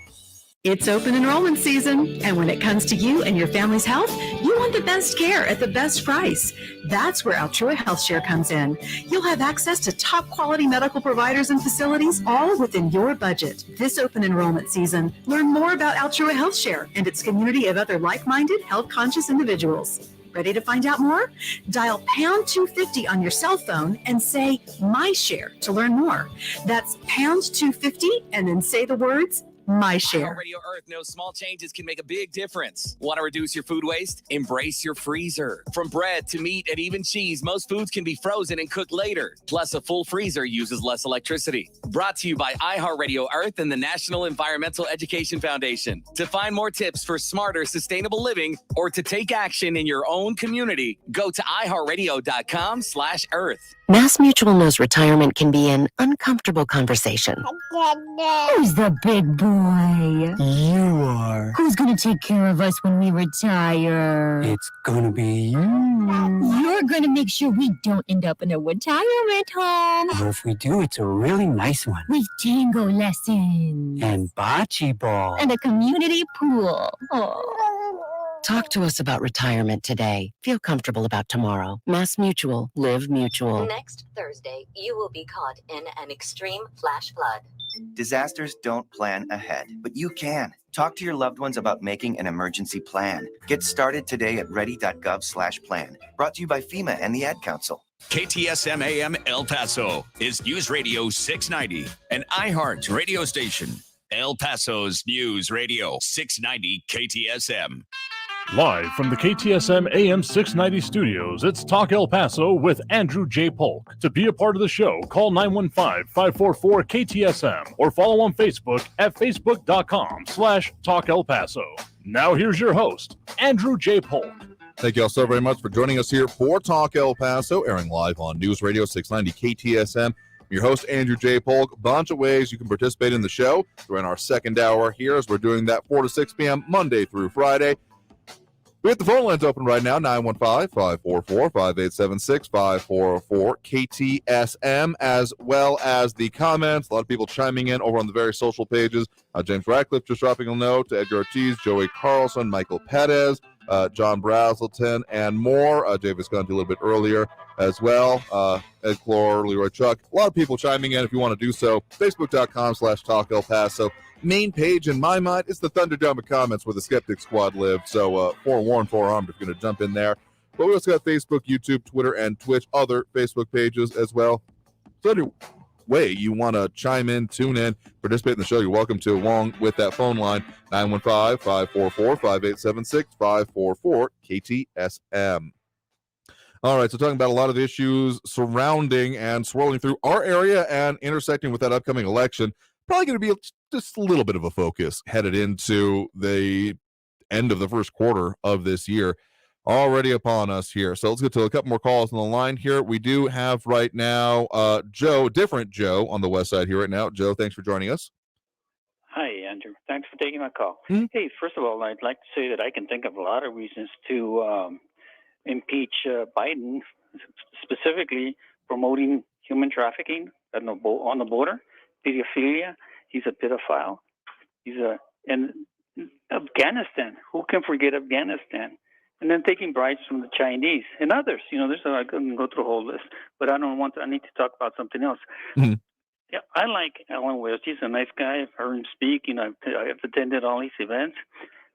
It's open enrollment season, and when it comes to you and your family's health, you want the best care at the best price. That's where Altrua HealthShare comes in. You'll have access to top quality medical providers and facilities, all within your budget. This open enrollment season, learn more about Altrua HealthShare and its community of other like-minded, health-conscious individuals. Ready to find out more? Dial pound 250 on your cell phone and say My Share to learn more. That's pound 250 and then say the words My Share. Radio Earth knows small changes can make a big difference. Want to reduce your food waste? Embrace your freezer. From bread to meat and even cheese, most foods can be frozen and cooked later. Plus, a full freezer uses less electricity. Brought to you by iHeartRadio Earth and the National Environmental Education Foundation. To find more tips for smarter, sustainable living or to take action in your own community, go to iHeartRadio.com/Earth. Mass Mutual knows retirement can be an uncomfortable conversation. Who's the big boy? You are. Who's going to take care of us when we retire? It's gonna be you. You're going to make sure we don't end up in a retirement home. Or if we do, it's a really nice one. With tango lessons. And bocce ball. And a community pool. Oh. Talk to us about retirement today. Feel comfortable about tomorrow. Mass Mutual. Live Mutual. Next Thursday, you will be caught in an extreme flash flood. Disasters don't plan ahead, but you can. Talk to your loved ones about making an emergency plan. Get started today at ready.gov/plan. Brought to you by FEMA and the Ad Council. KTSM AM El Paso is News Radio 690, an iHeart radio station. El Paso's News Radio 690 KTSM. Live from the KTSM AM 690 studios, it's Talk El Paso with Andrew J. Polk. To be a part of the show, call 915-544-KTSM or follow on Facebook at facebook.com/Talk El Paso. Now here's your host, Andrew J. Polk. Thank you all so very much for joining us here for Talk El Paso, airing live on News Radio 690 KTSM. I'm your host, Andrew J. Polk. A bunch of ways you can participate in the show. We're in our second hour here as we're doing that 4 to 6 p.m. Monday through Friday. We have the phone lines open right now, 915-544-5876, 5404-KTSM, as well as the comments. A lot of people chiming in over on the various social pages. James Radcliffe just dropping a note, Edgar Ortiz, Joey Carlson, Michael Perez, John Brazelton, and more. Jay Visconti a little bit earlier as well. Ed Clore, Leroy Chuck. A lot of people chiming in if you want to do so. Facebook.com/Talk El Paso. Main page in my mind is the Thunderdome of comments where the Skeptic Squad live. So forewarned, forearmed if you're going to jump in there. But we also got Facebook, YouTube, Twitter, and Twitch, other Facebook pages as well. So anyway, you want to chime in, tune in, participate in the show, you're welcome to, along with that phone line, 915-544-5876, 544-KTSM. All right, so talking about a lot of issues surrounding and swirling through our area and intersecting with that upcoming election. Probably going to be just a little bit of a focus headed into the end of the first quarter of this year already upon us here. So let's get to a couple more calls on the line here. We do have right now Joe, different Joe on the west side here right now. Joe, thanks for joining us. Hi, Andrew. Thanks for taking my call. Hey, first of all, I'd like to say that I can think of a lot of reasons to impeach Biden, specifically promoting human trafficking on the border. Pedophilia. He's a pedophile. And Afghanistan. Who can forget Afghanistan? And then taking bribes from the Chinese and others. I couldn't go through a whole list, but I need to talk about something else. Mm-hmm. Yeah, I like Alan West. He's a nice guy. I've heard him speak. I've attended all these events,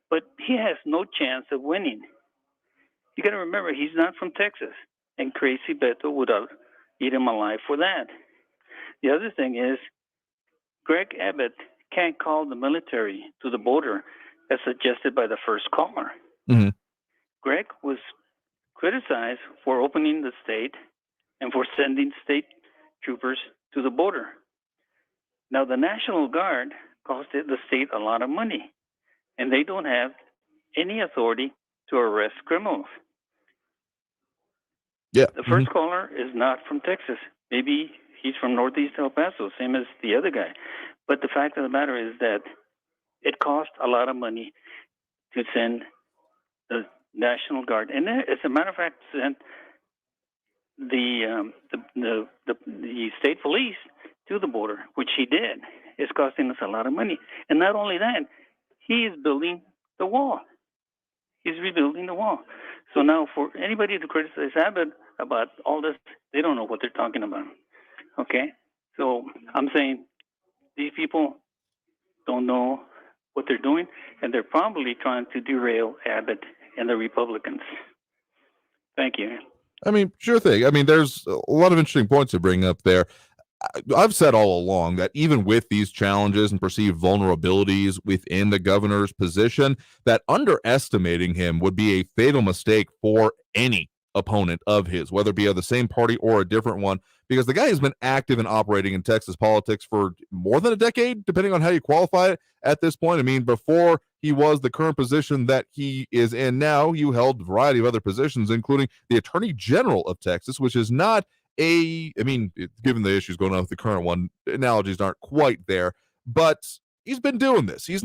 but he has no chance of winning. You got to remember, he's not from Texas, and Crazy Beto would have eaten him alive for that. The other thing is, Greg Abbott can't call the military to the border as suggested by the first caller. Mm-hmm. Greg was criticized for opening the state and for sending state troopers to the border. Now, the National Guard costed the state a lot of money, and they don't have any authority to arrest criminals. Yeah. The first caller is not from Texas. Maybe he's from Northeast El Paso, same as the other guy. But the fact of the matter is that it costs a lot of money to send the National Guard, and as a matter of fact, send the state police to the border, which he did. It's costing us a lot of money, and not only that, he is building the wall. He's rebuilding the wall. So now, for anybody to criticize Abbott about all this, they don't know what they're talking about. Okay, so I'm saying these people don't know what they're doing, and they're probably trying to derail Abbott and the Republicans. Thank you. I mean, sure thing. I mean, there's a lot of interesting points to bring up there. I've said all along that even with these challenges and perceived vulnerabilities within the governor's position, that underestimating him would be a fatal mistake for any opponent of his, whether it be of the same party or a different one, because the guy has been active and operating in Texas politics for more than a decade, depending on how you qualify it at this point. I mean, before he was the current position that he is in now, you held a variety of other positions, including the Attorney General of Texas, which is not given the issues going on with the current one, analogies aren't quite there, but he's been doing this. This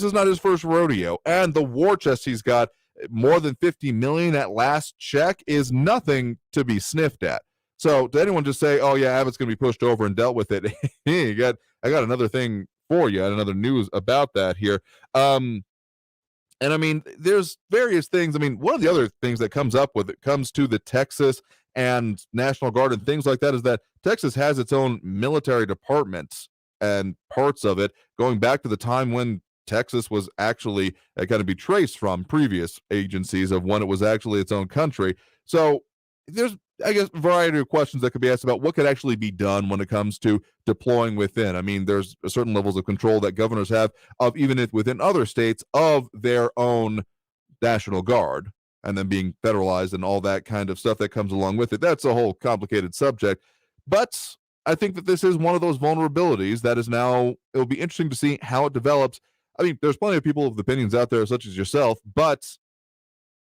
is not his first rodeo, and the war chest he's got, more than $50 million at last check, is nothing to be sniffed at. So to anyone just say, oh yeah, Abbott's going to be pushed over and dealt with it, I got another thing for you, and another news about that here. And I mean, there's various things. I mean, one of the other things that comes up with it comes to the Texas and National Guard and things like that is that Texas has its own military department and parts of it going back to the time when Texas was actually kind of be traced from previous agencies of when it was actually its own country. So there's I guess, variety of questions that could be asked about what could actually be done when it comes to deploying within. I mean, there's certain levels of control that governors have of, even if within other states, of their own National Guard, and then being federalized and all that kind of stuff that comes along with it. That's a whole complicated subject. But I think that this is one of those vulnerabilities that is now, it'll be interesting to see how it develops. I mean, there's plenty of people with opinions out there, such as yourself, but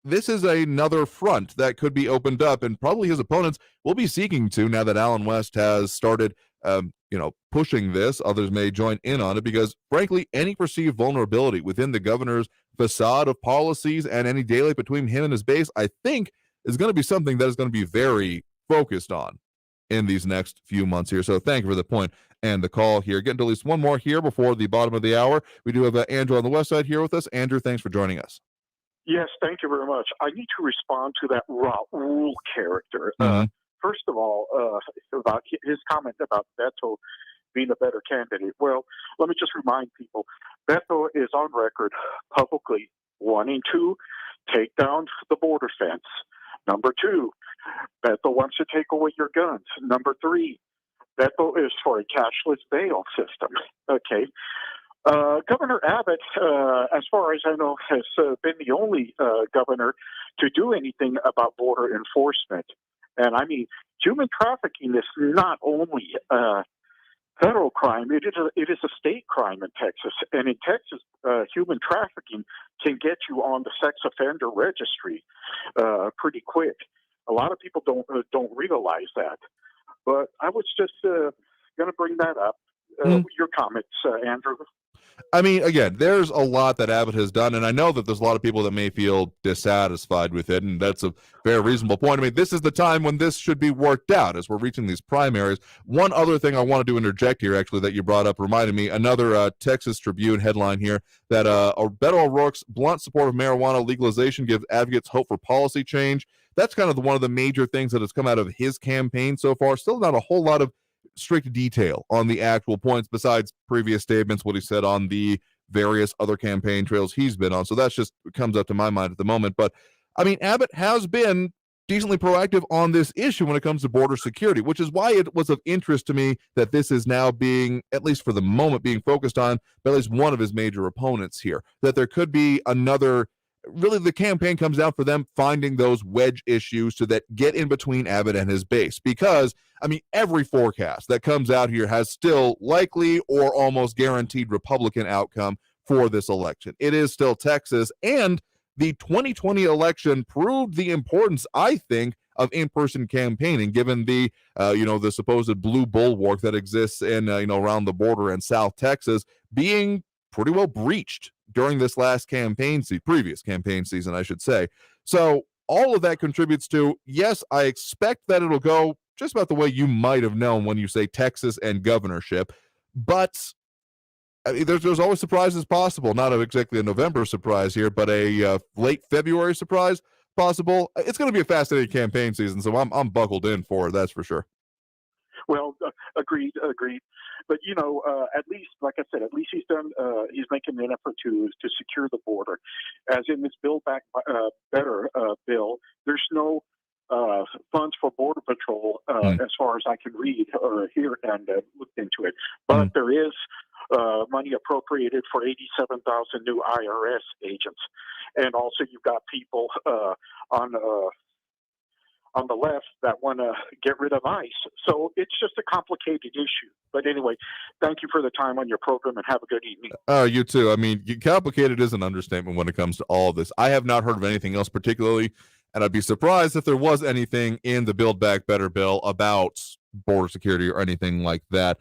this is another front that could be opened up, and probably his opponents will be seeking to, now that Allen West has started, pushing this. Others may join in on it because, frankly, any perceived vulnerability within the governor's facade of policies and any daylight between him and his base, I think, is going to be something that is going to be very focused on in these next few months here. So thank you for the point and the call here. Getting to at least one more here before the bottom of the hour. We do have Andrew on the west side here with us. Andrew, thanks for joining us. Yes, thank you very much. I need to respond to that Raul character. First of all, about his comment about Beto being a better candidate. Well, let me just remind people, Beto is on record publicly wanting to take down the border fence. Number 2, Beto wants to take away your guns. Number 3, Beto is for a cashless bail system. Okay. Governor Abbott, as far as I know, has been the only governor to do anything about border enforcement. And I mean, human trafficking is not only federal crime, it is a state crime in Texas. And in Texas, human trafficking can get you on the sex offender registry pretty quick. A lot of people don't realize that. But I was just going to bring that up. Your comments, Andrew. I mean, again, there's a lot that Abbott has done, and I know that there's a lot of people that may feel dissatisfied with it, and that's a very reasonable point. I mean, this is the time when this should be worked out as we're reaching these primaries. One other thing I wanted to interject here, actually, that you brought up, reminded me, another Texas Tribune headline here, that Beto O'Rourke's blunt support of marijuana legalization gives advocates hope for policy change. That's kind of one of the major things that has come out of his campaign so far. Still not a whole lot of strict detail on the actual points besides previous statements, what he said on the various other campaign trails he's been on. So that's just comes up to my mind at the moment. But I mean, Abbott has been decently proactive on this issue when it comes to border security, which is why it was of interest to me that this is now being, at least for the moment, being focused on by at least one of his major opponents here, that there could be another. Really, the campaign comes down for them finding those wedge issues to that get in between Abbott and his base. Because, I mean, every forecast that comes out here has still likely or almost guaranteed Republican outcome for this election. It is still Texas, and the 2020 election proved the importance, I think, of in-person campaigning, given the, the supposed blue bulwark that exists in, around the border in South Texas being pretty well breached during this last previous campaign season, I should say. So all of that contributes to, yes, I expect that it'll go just about the way you might have known when you say Texas and governorship, but I mean, there's always surprises possible. Not exactly a November surprise here, but a late February surprise possible. It's going to be a fascinating campaign season, so I'm buckled in for it, that's for sure. Well, agreed. But at least, like I said, at least he's making an effort to secure the border. As in this Build Back Better bill, there's no funds for Border Patrol as far as I can read or hear and look into it. But there is money appropriated for 87,000 new IRS agents, and also you've got people on the left that want to get rid of ICE. So it's just a complicated issue. But anyway, thank you for the time on your program and have a good evening. You too. I mean, complicated is an understatement when it comes to all of this. I have not heard of anything else particularly, and I'd be surprised if there was anything in the Build Back Better bill about border security or anything like that.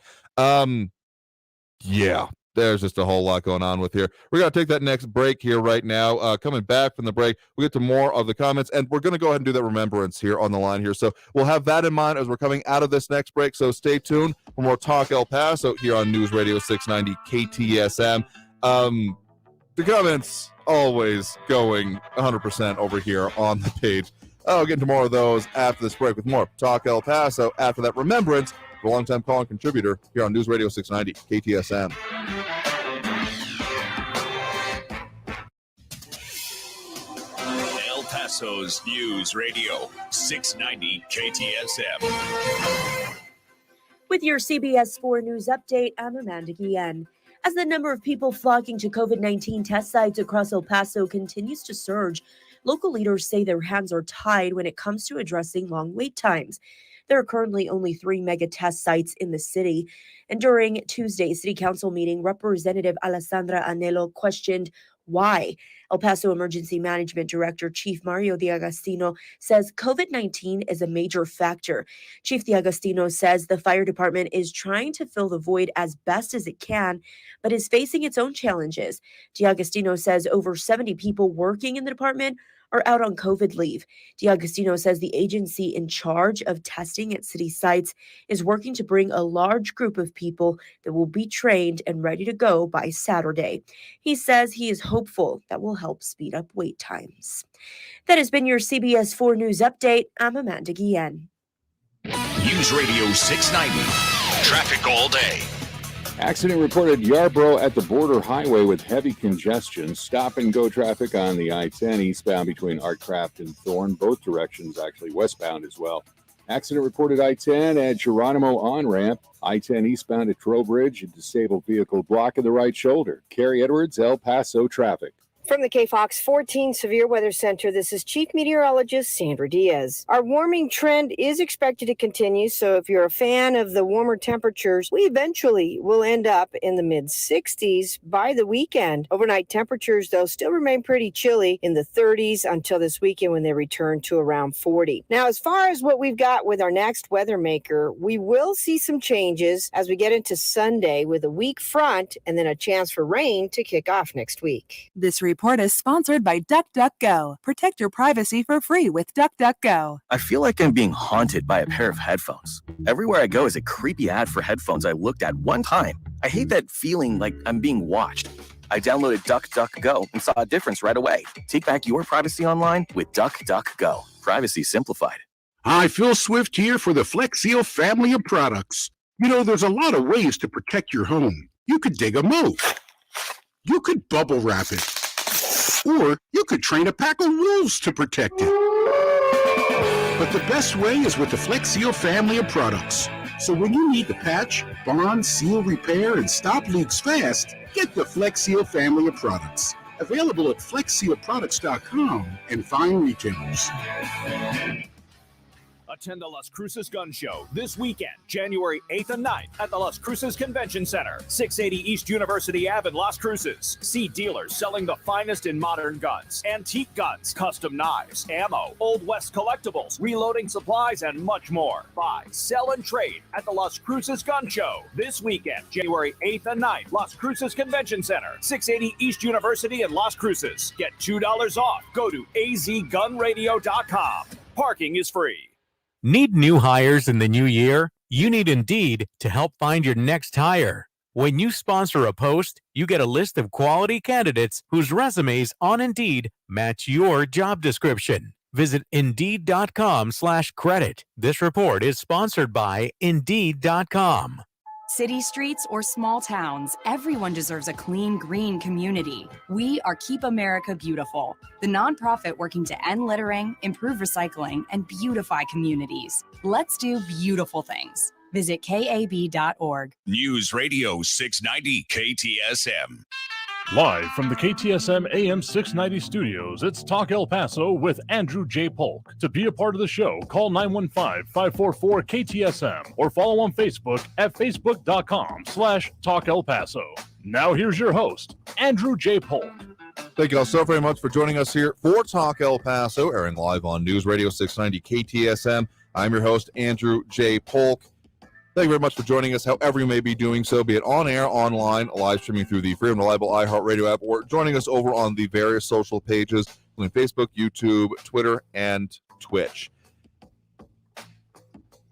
Yeah, there's just a whole lot going on with here. We're going to take that next break here right now. Coming back from the break, we'll get to more of the comments, and we're going to go ahead and do that remembrance here on the line here. So we'll have that in mind as we're coming out of this next break. So stay tuned for more Talk El Paso here on News Radio 690 KTSM. The comments always going 100% over here on the page. I'll get into more of those after this break with more Talk El Paso. After that, remembrance for a longtime call and contributor here on News Radio 690 KTSM. El Paso's News Radio, 690 KTSM. With your CBS 4 News update, I'm Amanda Guillen. As the number of people flocking to COVID-19 test sites across El Paso continues to surge, local leaders say their hands are tied when it comes to addressing long wait times. There are currently only 3 mega test sites in the city. And during Tuesday's city council meeting, Representative Alessandra Anello questioned why. El Paso Emergency Management Director Chief Mario D'Agostino says COVID-19 is a major factor. Chief D'Agostino says the fire department is trying to fill the void as best as it can, but is facing its own challenges. D'Agostino says over 70 people working in the department are out on COVID leave. D'Agostino says the agency in charge of testing at city sites is working to bring a large group of people that will be trained and ready to go by Saturday. He says he is hopeful that will help speed up wait times. That has been your CBS 4 News update. I'm Amanda Guillen. News Radio 690. Traffic all day. Accident reported Yarborough at the border highway with heavy congestion. Stop-and-go traffic on the I-10 eastbound between Artcraft and Thorne. Both directions, actually westbound as well. Accident reported I-10 at Geronimo on-ramp. I-10 eastbound at Trowbridge. A disabled vehicle blocking the right shoulder. Carrie Edwards, El Paso traffic. From the KFOX 14 Severe Weather Center, this is Chief Meteorologist Sandra Diaz. Our warming trend is expected to continue, so if you're a fan of the warmer temperatures, we eventually will end up in the mid-60s by the weekend. Overnight temperatures, though, still remain pretty chilly in the 30s until this weekend when they return to around 40. Now, as far as what we've got with our next weather maker, we will see some changes as we get into Sunday with a weak front and then a chance for rain to kick off next week. This report is sponsored by DuckDuckGo. Protect your privacy for free with DuckDuckGo. I feel like I'm being haunted by a pair of headphones. Everywhere I go is a creepy ad for headphones I looked at one time. I hate that feeling like I'm being watched. I downloaded DuckDuckGo and saw a difference right away. Take back your privacy online with DuckDuckGo. Privacy simplified. Hi, Phil Swift here for the Flexio family of products. You know, there's a lot of ways to protect your home. You could dig a moat. You could bubble wrap it. Or you could train a pack of wolves to protect it. But the best way is with the Flexio family of products. So when you need to patch, bond, seal, repair, and stop leaks fast, get the Flexio family of products. Available at flexioproducts.com and fine retailers. Attend the Las Cruces Gun Show this weekend, January 8th and 9th at the Las Cruces Convention Center, 680 East University Ave in Las Cruces. See dealers selling the finest in modern guns, antique guns, custom knives, ammo, Old West collectibles, reloading supplies, and much more. Buy, sell, and trade at the Las Cruces Gun Show this weekend, January 8th and 9th, Las Cruces Convention Center, 680 East University in Las Cruces. Get $2 off. Go to azgunradio.com. Parking is free. Need new hires in the new year? You need Indeed to help find your next hire. When you sponsor a post, you get a list of quality candidates whose resumes on Indeed match your job description. Visit Indeed.com/credit. This report is sponsored by Indeed.com. City streets or small towns, everyone deserves a clean, green community. We are Keep America Beautiful, the nonprofit working to end littering, improve recycling, and beautify communities. Let's do beautiful things. Visit KAB.org. News Radio 690 KTSM. Live from the KTSM AM 690 studios, it's Talk El Paso with Andrew J. Polk. To be a part of the show, call 915-544-KTSM or follow on Facebook at facebook.com/Talk El Paso. Now here's your host, Andrew J. Polk. Thank you all so very much for joining us here for Talk El Paso, airing live on News Radio 690 KTSM. I'm your host, Andrew J. Polk. Thank you very much for joining us, however you may be doing so, be it on air, online, live streaming through the free and reliable iHeartRadio app, or joining us over on the various social pages, including Facebook, YouTube, Twitter, and Twitch.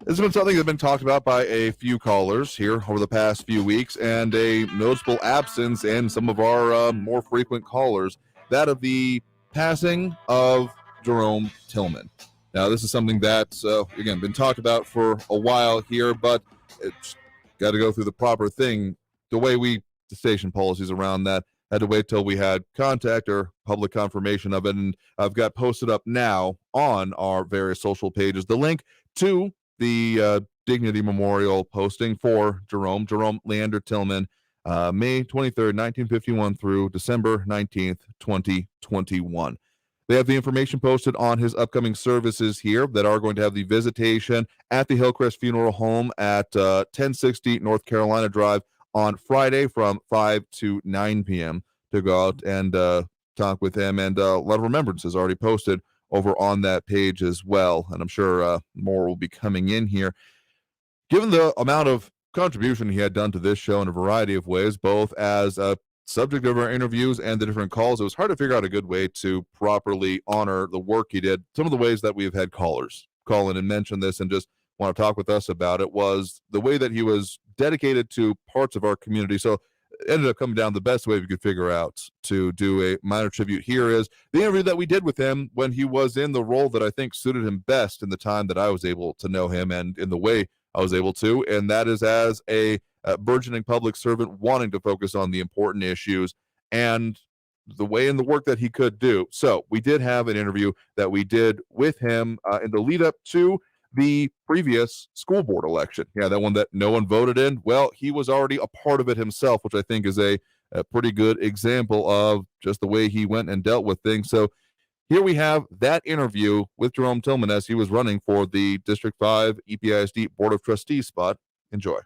This has been something that's been talked about by a few callers here over the past few weeks, and a noticeable absence in some of our more frequent callers, that of the passing of Jerome Tillman. Now, this is something that's, again, been talked about for a while here, but it's got to go through the proper thing, the way the station policies around that. had to wait till we had contact or public confirmation of it. And I've got posted up now on our various social pages the link to the Dignity Memorial posting for Jerome Leander Tillman, May 23rd, 1951 through December 19th, 2021. They have the information posted on his upcoming services here that are going to have the visitation at the Hillcrest Funeral Home at 1060 North Carolina Drive on Friday from 5 to 9 p.m. to go out and talk with him. And a lot of remembrances already posted over on that page as well. And I'm sure more will be coming in here. Given the amount of contribution he had done to this show in a variety of ways, both as a subject of our interviews and the different calls, it was hard to figure out a good way to properly honor the work he did. Some of the ways that we've had callers call in and mention this and just want to talk with us about it was the way that he was dedicated to parts of our community. So it ended up coming down the best way we could figure out to do a minor tribute here is the interview that we did with him when he was in the role that I think suited him best in the time that I was able to know him and in the way I was able to, and that is as a burgeoning public servant wanting to focus on the important issues and the way and the work that he could do. So we did have an interview that we did with him in the lead up to the previous school board election. Yeah, that one that no one voted in. Well, he was already a part of it himself, which I think is a pretty good example of just the way he went and dealt with things. So here we have that interview with Jerome Tillman as he was running for the District 5 EPISD Board of Trustees spot. Enjoy.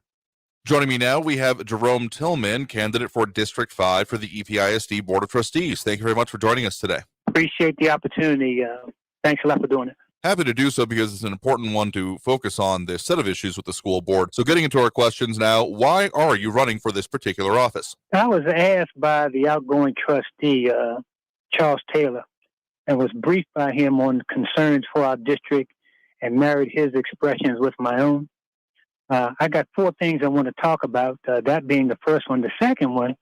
Joining me now, we have Jerome Tillman, candidate for District 5 for the EPISD Board of Trustees. Thank you very much for joining us today. Appreciate the opportunity. Thanks a lot for doing it. Happy to do so because it's an important one to focus on this set of issues with the school board. So getting into our questions now, why are you running for this particular office? I was asked by the outgoing trustee, Charles Taylor, and was briefed by him on concerns for our district and married his expressions with my own. I got 4 things I want to talk about, that being the first one. The second one,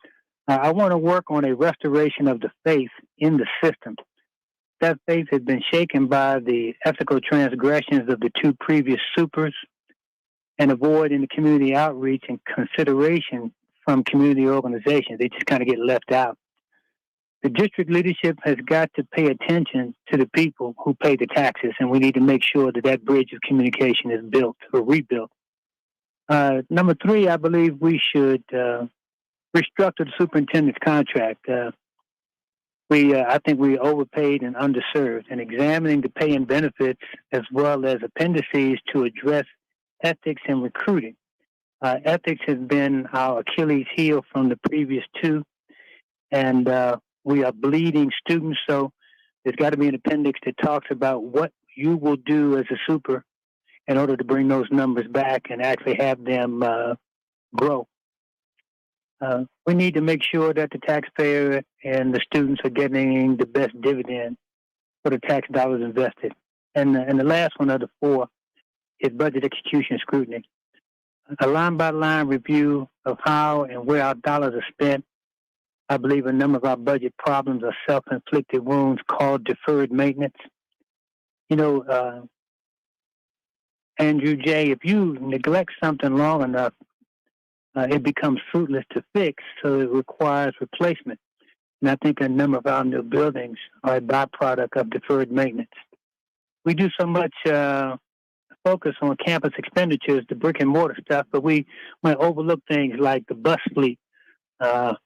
I want to work on a restoration of the faith in the system. That faith has been shaken by the ethical transgressions of the 2 previous supers and avoid in the community outreach and consideration from community organizations. They just kind of get left out. The district leadership has got to pay attention to the people who pay the taxes, and we need to make sure that that bridge of communication is built or rebuilt. Number 3, I believe we should restructure the superintendent's contract. I think we overpaid and underserved, and examining the pay and benefits as well as appendices to address ethics and recruiting. Ethics has been our Achilles heel from the previous 2, and we are bleeding students, so there's got to be an appendix that talks about what you will do as a super in order to bring those numbers back and actually have them grow. We need to make sure that the taxpayer and the students are getting the best dividend for the tax dollars invested. And the last one of the 4 is budget execution scrutiny. A line-by-line review of how and where our dollars are spent. I believe a number of our budget problems are self-inflicted wounds called deferred maintenance. You know, Andrew J., if you neglect something long enough, it becomes fruitless to fix, so it requires replacement. And I think a number of our new buildings are a byproduct of deferred maintenance. We do so much focus on campus expenditures, the brick and mortar stuff, but we might overlook things like the bus fleet,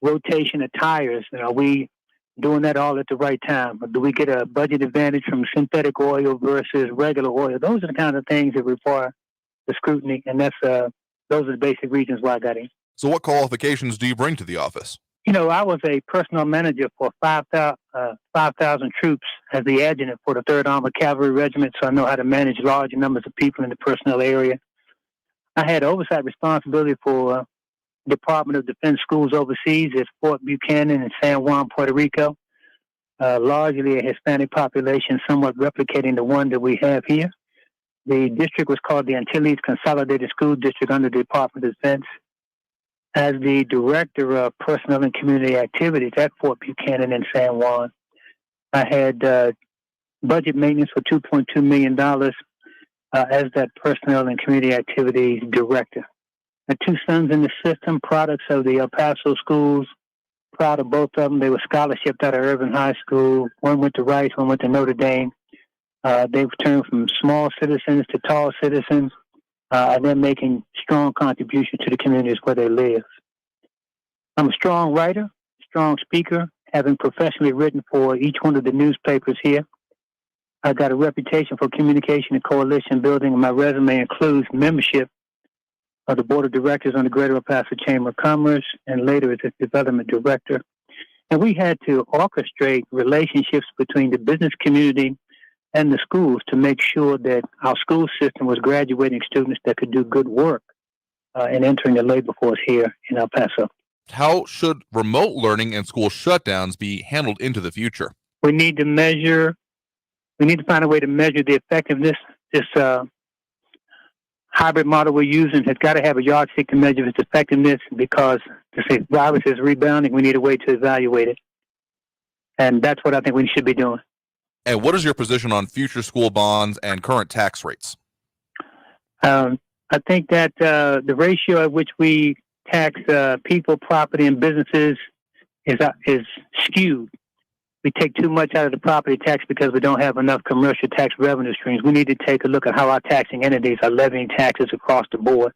rotation of tires. Are we doing that all at the right time? Or do we get a budget advantage from synthetic oil versus regular oil? Those are the kind of things that require the scrutiny, and those are the basic reasons why I got in. So what qualifications do you bring to the office? You know, I was a personnel manager for 5,000 troops as the adjutant for the 3rd Armored Cavalry Regiment, so I know how to manage large numbers of people in the personnel area. I had oversight responsibility for Department of Defense schools overseas at Fort Buchanan and San Juan, Puerto Rico. Largely a Hispanic population, somewhat replicating the one that we have here. The district was called the Antilles Consolidated School District under the Department of Defense. As the Director of Personnel and Community Activities at Fort Buchanan and San Juan, I had budget maintenance for $2.2 million as that Personnel and Community Activities Director. I had 2 sons in the system, products of the El Paso schools Proud of both of them. They were scholarshiped out of Irving High School. One went to Rice, one went to Notre Dame. They've turned from small citizens to tall citizens, and they're making strong contributions to the communities where they live. I'm a strong writer, strong speaker, having professionally written for each one of the newspapers here. I've got a reputation for communication and coalition building, and my resume includes membership of the board of directors on the Greater El Paso Chamber of Commerce, and later as its development director. And we had to orchestrate relationships between the business community and the schools to make sure that our school system was graduating students that could do good work and entering the labor force here in El Paso. How should remote learning and school shutdowns be handled into the future? We need to find a way to measure the effectiveness. This hybrid model we're using has got to have a yardstick to measure its effectiveness, because the virus is rebounding. We need a way to evaluate it. And that's what I think we should be doing. And what is your position on future school bonds and current tax rates? I think that the ratio at which we tax people, property, and businesses is skewed. We take too much out of the property tax because we don't have enough commercial tax revenue streams. We need to take a look at how our taxing entities are levying taxes across the board.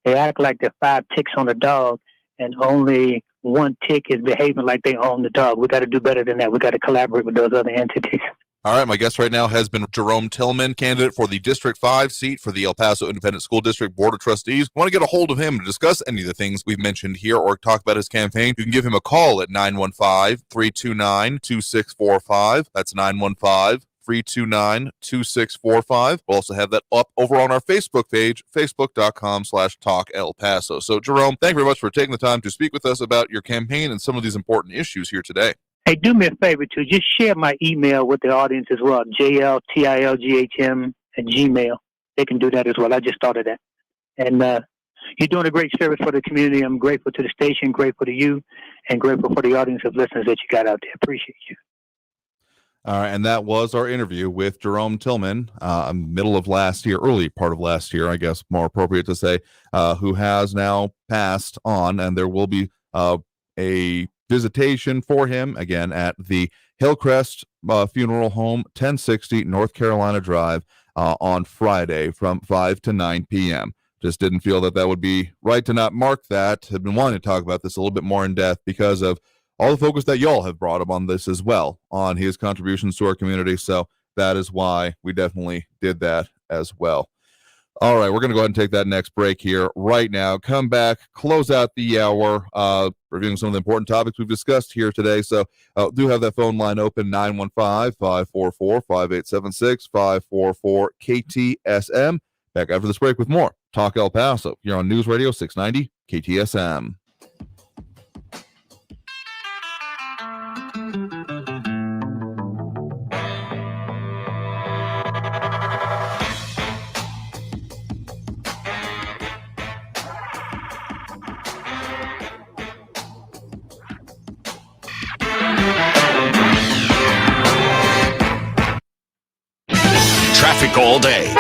They act like there are 5 ticks on a dog, and only 1 tick is behaving like they own the dog. We got to do better than that. We got to collaborate with those other entities. All right, my guest right now has been Jerome Tillman, candidate for the District 5 seat for the El Paso Independent School District Board of Trustees. Want to get a hold of him to discuss any of the things we've mentioned here or talk about his campaign? You can give him a call at 915-329-2645. That's 915-329-2645. We'll also have that up over on our Facebook page, facebook.com/Talk El Paso. So, Jerome, thank you very much for taking the time to speak with us about your campaign and some of these important issues here today. Hey, do me a favor, too. Just share my email with the audience as well, jltilghm@gmail. They can do that as well. I just thought of that. And you're doing a great service for the community. I'm grateful to the station, grateful to you, and grateful for the audience of listeners that you got out there. Appreciate you. All right, and that was our interview with Jerome Tillman, middle of last year, early part of last year, I guess, more appropriate to say, who has now passed on, and there will be a visitation for him again at the Hillcrest Funeral Home, 1060 North Carolina Drive, on Friday from 5 to 9 p.m. Just didn't feel that would be right to not mark that. Had been wanting to talk about this a little bit more in depth because of all the focus that y'all have brought up on this as well, on his contributions to our community. So that is why we definitely did that as well. All right, we're going to go ahead and take that next break here right now. Come back, close out the hour, reviewing some of the important topics we've discussed here today. So do have that phone line open, 915-544-5876, 544-KTSM. Back after this break with more Talk El Paso here on News Radio 690 KTSM. Traffic all day.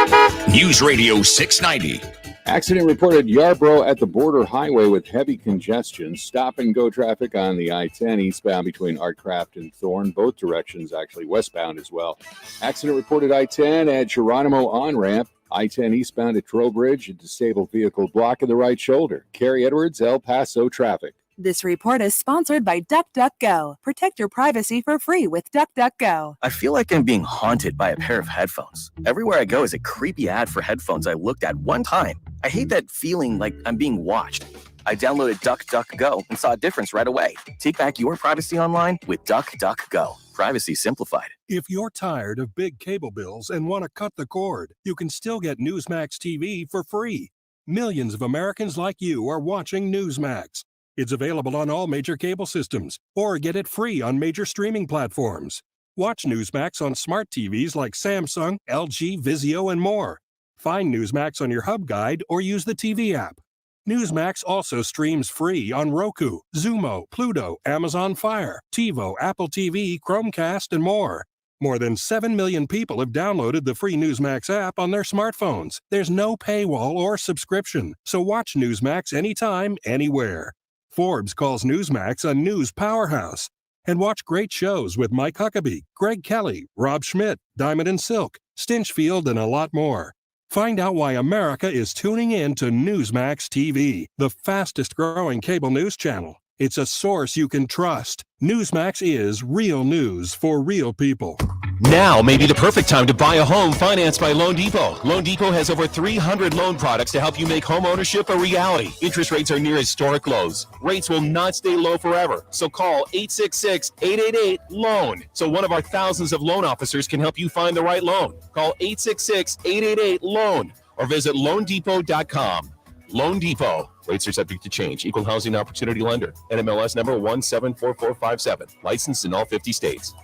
News Radio 690. Accident reported Yarborough at the border highway with heavy congestion. Stop and go traffic on the I-10 eastbound between Artcraft and Thorne. Both directions actually westbound as well. Accident reported I-10 at Geronimo on-ramp. I-10 eastbound at Trowbridge. A disabled vehicle blocking the right shoulder. Carrie Edwards, El Paso traffic. This report is sponsored by DuckDuckGo. Protect your privacy for free with DuckDuckGo. I feel like I'm being haunted by a pair of headphones. Everywhere I go is a creepy ad for headphones I looked at one time. I hate that feeling like I'm being watched. I downloaded DuckDuckGo and saw a difference right away. Take back your privacy online with DuckDuckGo. Privacy simplified. If you're tired of big cable bills and want to cut the cord, you can still get Newsmax TV for free. Millions of Americans like you are watching Newsmax. It's available on all major cable systems, or get it free on major streaming platforms. Watch Newsmax on smart TVs like Samsung, LG, Vizio, and more. Find Newsmax on your Hub Guide or use the TV app. Newsmax also streams free on Roku, Xumo, Pluto, Amazon Fire, TiVo, Apple TV, Chromecast, and more. More than 7 million people have downloaded the free Newsmax app on their smartphones. There's no paywall or subscription, so watch Newsmax anytime, anywhere. Forbes calls Newsmax a news powerhouse. And watch great shows with Mike Huckabee, Greg Kelly, Rob Schmidt, Diamond and Silk, Stinchfield, and a lot more. Find out why America is tuning in to Newsmax TV, the fastest growing cable news channel. It's a source you can trust. Newsmax is real news for real people. Now may be the perfect time to buy a home financed by Loan Depot. Loan Depot has over 300 loan products to help you make home ownership a reality. Interest rates are near historic lows. Rates will not stay low forever. So call 866-888-LOAN so one of our thousands of loan officers can help you find the right loan. Call 866-888-LOAN or visit loandepot.com. Loan Depot. Rates are subject to change. Equal housing opportunity lender. NMLS number 174457. Licensed in all 50 states.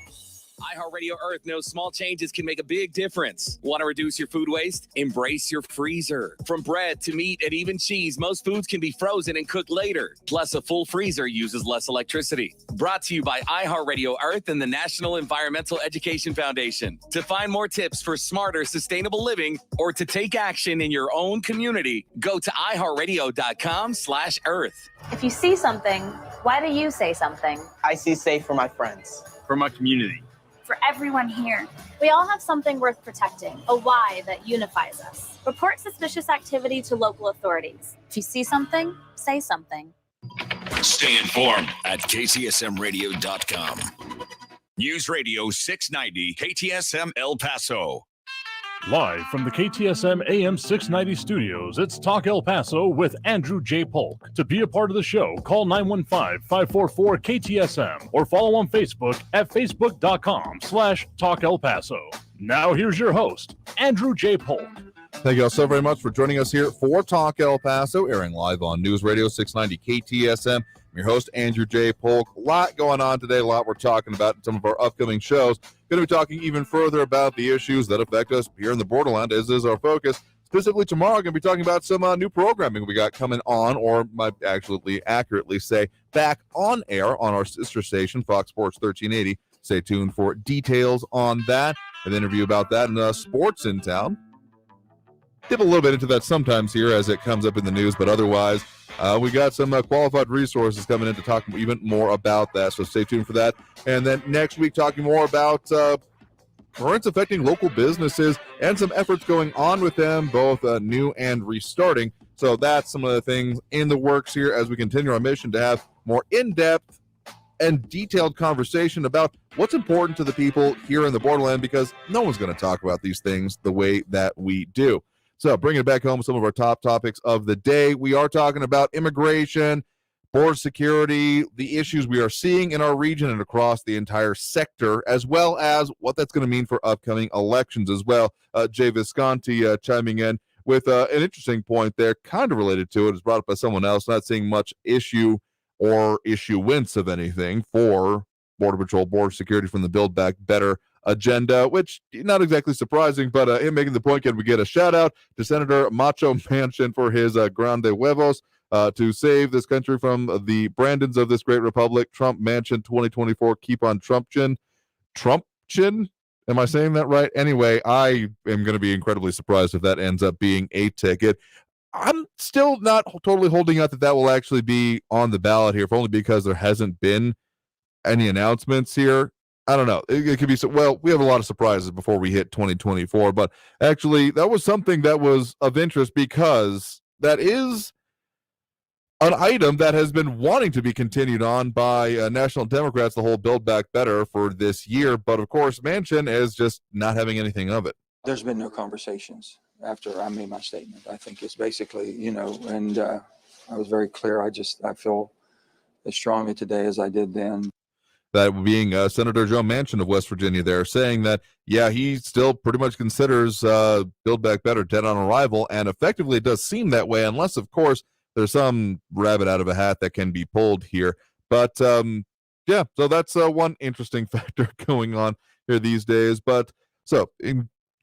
iHeartRadio Earth knows small changes can make a big difference. Want to reduce your food waste? Embrace your freezer. From bread to meat and even cheese, most foods can be frozen and cooked later. Plus, a full freezer uses less electricity. Brought to you by iHeartRadio Earth and the National Environmental Education Foundation. To find more tips for smarter, sustainable living or to take action in your own community, go to iHeartRadio.com/Earth. If you see something, why do you say something? I see safe for my friends. For my community. For everyone here. We all have something worth protecting, a why that unifies us. Report suspicious activity to local authorities. If you see something, say something. Stay informed at KTSMradio.com. News Radio 690 KTSM El Paso. Live from the KTSM AM 690 studios, it's Talk El Paso with Andrew J. Polk. To be a part of the show, call 915-544-KTSM or follow on Facebook at facebook.com/Talk El Paso. Now here's your host, Andrew J. Polk. Thank you all so very much for joining us here for Talk El Paso, airing live on News Radio 690 KTSM. I'm your host, Andrew J. Polk. A lot going on today, a lot we're talking about in some of our upcoming shows. Going to be talking even further about the issues that affect us here in the borderland, as is our focus. Specifically tomorrow, going to be talking about some new programming we got coming on, or might actually accurately say back on air on our sister station, Fox Sports 1380. Stay tuned for details on that. An interview about that and sports in town. Dip a little bit into that sometimes here as it comes up in the news, but otherwise, we got some qualified resources coming in to talk even more about that, so stay tuned for that. And then next week, talking more about currents affecting local businesses and some efforts going on with them, both new and restarting. So that's some of the things in the works here as we continue our mission to have more in-depth and detailed conversation about what's important to the people here in the borderland, because no one's going to talk about these things the way that we do. So bringing it back home with some of our top topics of the day, we are talking about immigration, border security, the issues we are seeing in our region and across the entire sector, as well as what that's going to mean for upcoming elections as well. Jay Visconti chiming in with an interesting point there, kind of related to it. It was brought up by someone else, not seeing much issue or issuance of anything for Border Patrol, border security from the Build Back Better agenda, which not exactly surprising, but him making the point, can we get a shout out to Senator Macho Manchin for his grande huevos to save this country from the Brandons of this great republic. Trump Manchin 2024, keep on Trumpchin. Trumpchin? Am I saying that right? Anyway, I am going to be incredibly surprised if that ends up being a ticket. I'm still not totally holding out that will actually be on the ballot here, if only because there hasn't been any announcements here. I don't know. It could be so. Well, we have a lot of surprises before we hit 2024, but actually that was something that was of interest because that is an item that has been wanting to be continued on by National Democrats, the whole Build Back Better for this year. But of course, Manchin is just not having anything of it. There's been no conversations after I made my statement. I think it's basically, and I was very clear. I feel as strongly today as I did then. That being Senator Joe Manchin of West Virginia there, saying that, yeah, he still pretty much considers Build Back Better dead on arrival, and effectively it does seem that way, unless, of course, there's some rabbit out of a hat that can be pulled here. But, yeah, so that's one interesting factor going on here these days. But,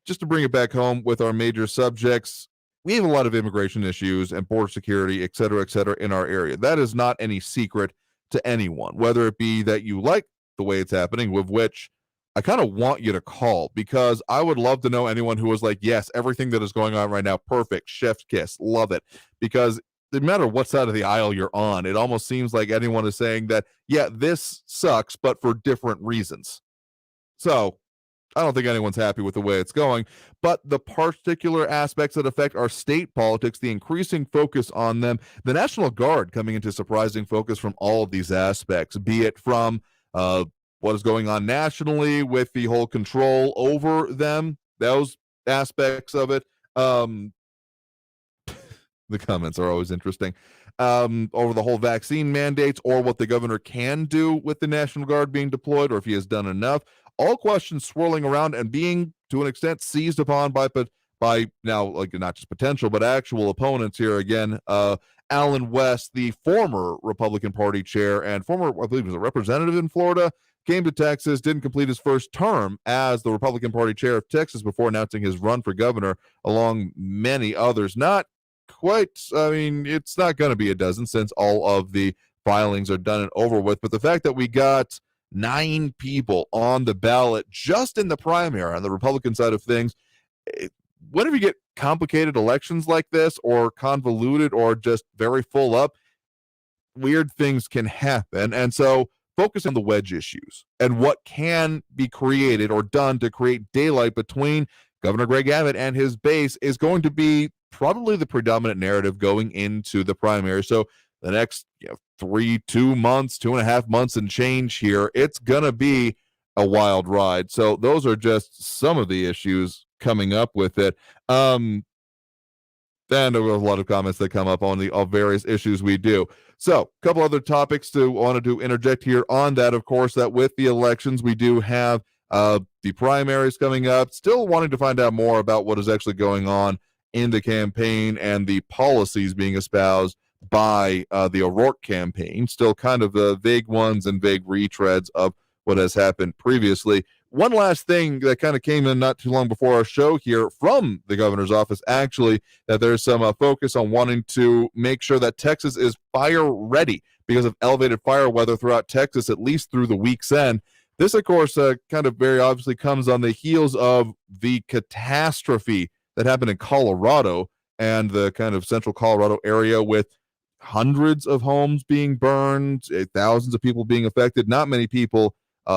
just to bring it back home with our major subjects, we have a lot of immigration issues and border security, et cetera, in our area. That is not any secret to anyone, whether it be that you like the way it's happening, with which I kind of want you to call, because I would love to know anyone who was like, yes, everything that is going on right now, perfect, chef's kiss, love it. Because no matter what side of the aisle you're on, it almost seems like anyone is saying that, yeah, this sucks, but for different reasons. So I don't think anyone's happy with the way it's going, but the particular aspects that affect our state politics, the increasing focus on them, the National Guard coming into surprising focus from all of these aspects, be it from what is going on nationally with the whole control over them, those aspects of it. The comments are always interesting. Over the whole vaccine mandates, or what the governor can do with the National Guard being deployed, or if he has done enough. All questions swirling around and being, to an extent, seized upon by now, like, not just potential, but actual opponents here again. Alan West, the former Republican Party chair and former, I believe, was a representative in Florida, came to Texas, didn't complete his first term as the Republican Party chair of Texas before announcing his run for governor, along many others. Not quite, I mean, it's not going to be a dozen since all of the filings are done and over with, but the fact that we got 9 people on the ballot just in the primary on the Republican side of things, whenever you get complicated elections like this, or convoluted, or just very full up, weird things can happen. And so focus on the wedge issues and what can be created or done to create daylight between Governor Greg Abbott and his base is going to be probably the predominant narrative going into the primary. So the next 2 months, 2.5 months and change here, it's going to be a wild ride. So those are just some of the issues coming up with it. And there were a lot of comments that come up on the various issues we do. So a couple other topics wanted to interject here on that, of course, that with the elections, we do have the primaries coming up. Still wanting to find out more about what is actually going on in the campaign and the policies being espoused by the O'Rourke campaign. Still kind of vague ones and vague retreads of what has happened previously. One last thing that kind of came in not too long before our show here from the governor's office, actually, that there's some focus on wanting to make sure that Texas is fire ready because of elevated fire weather throughout Texas, at least through the week's end. This, of course, kind of very obviously comes on the heels of the catastrophe that happened in Colorado and the kind of central Colorado area, with hundreds of homes being burned, thousands of people being affected, not many people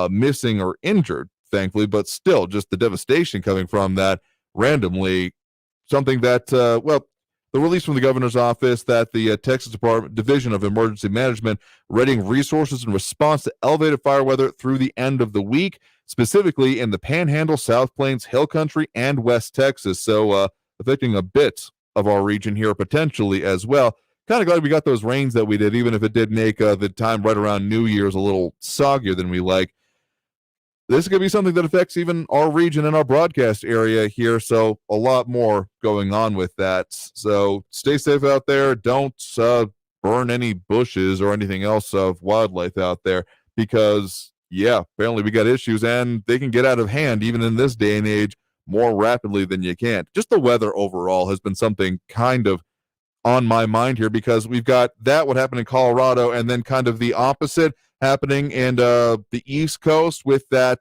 missing or injured, thankfully, but still just the devastation coming from that randomly. Something that, the release from the governor's office that the Texas Department Division of Emergency Management readying resources in response to elevated fire weather through the end of the week, specifically in the Panhandle, South Plains, Hill Country, and West Texas. So affecting a bit of our region here potentially as well. Kind of glad we got those rains that we did, even if it did make the time right around New Year's a little soggier than we like. This is going to be something that affects even our region and our broadcast area here, so a lot more going on with that. So stay safe out there. Don't burn any bushes or anything else of wildlife out there, because, yeah, apparently we got issues, and they can get out of hand even in this day and age more rapidly than you can. Just the weather overall has been something kind of on my mind here, because we've got that, what happened in Colorado, and then kind of the opposite happening in the East Coast with that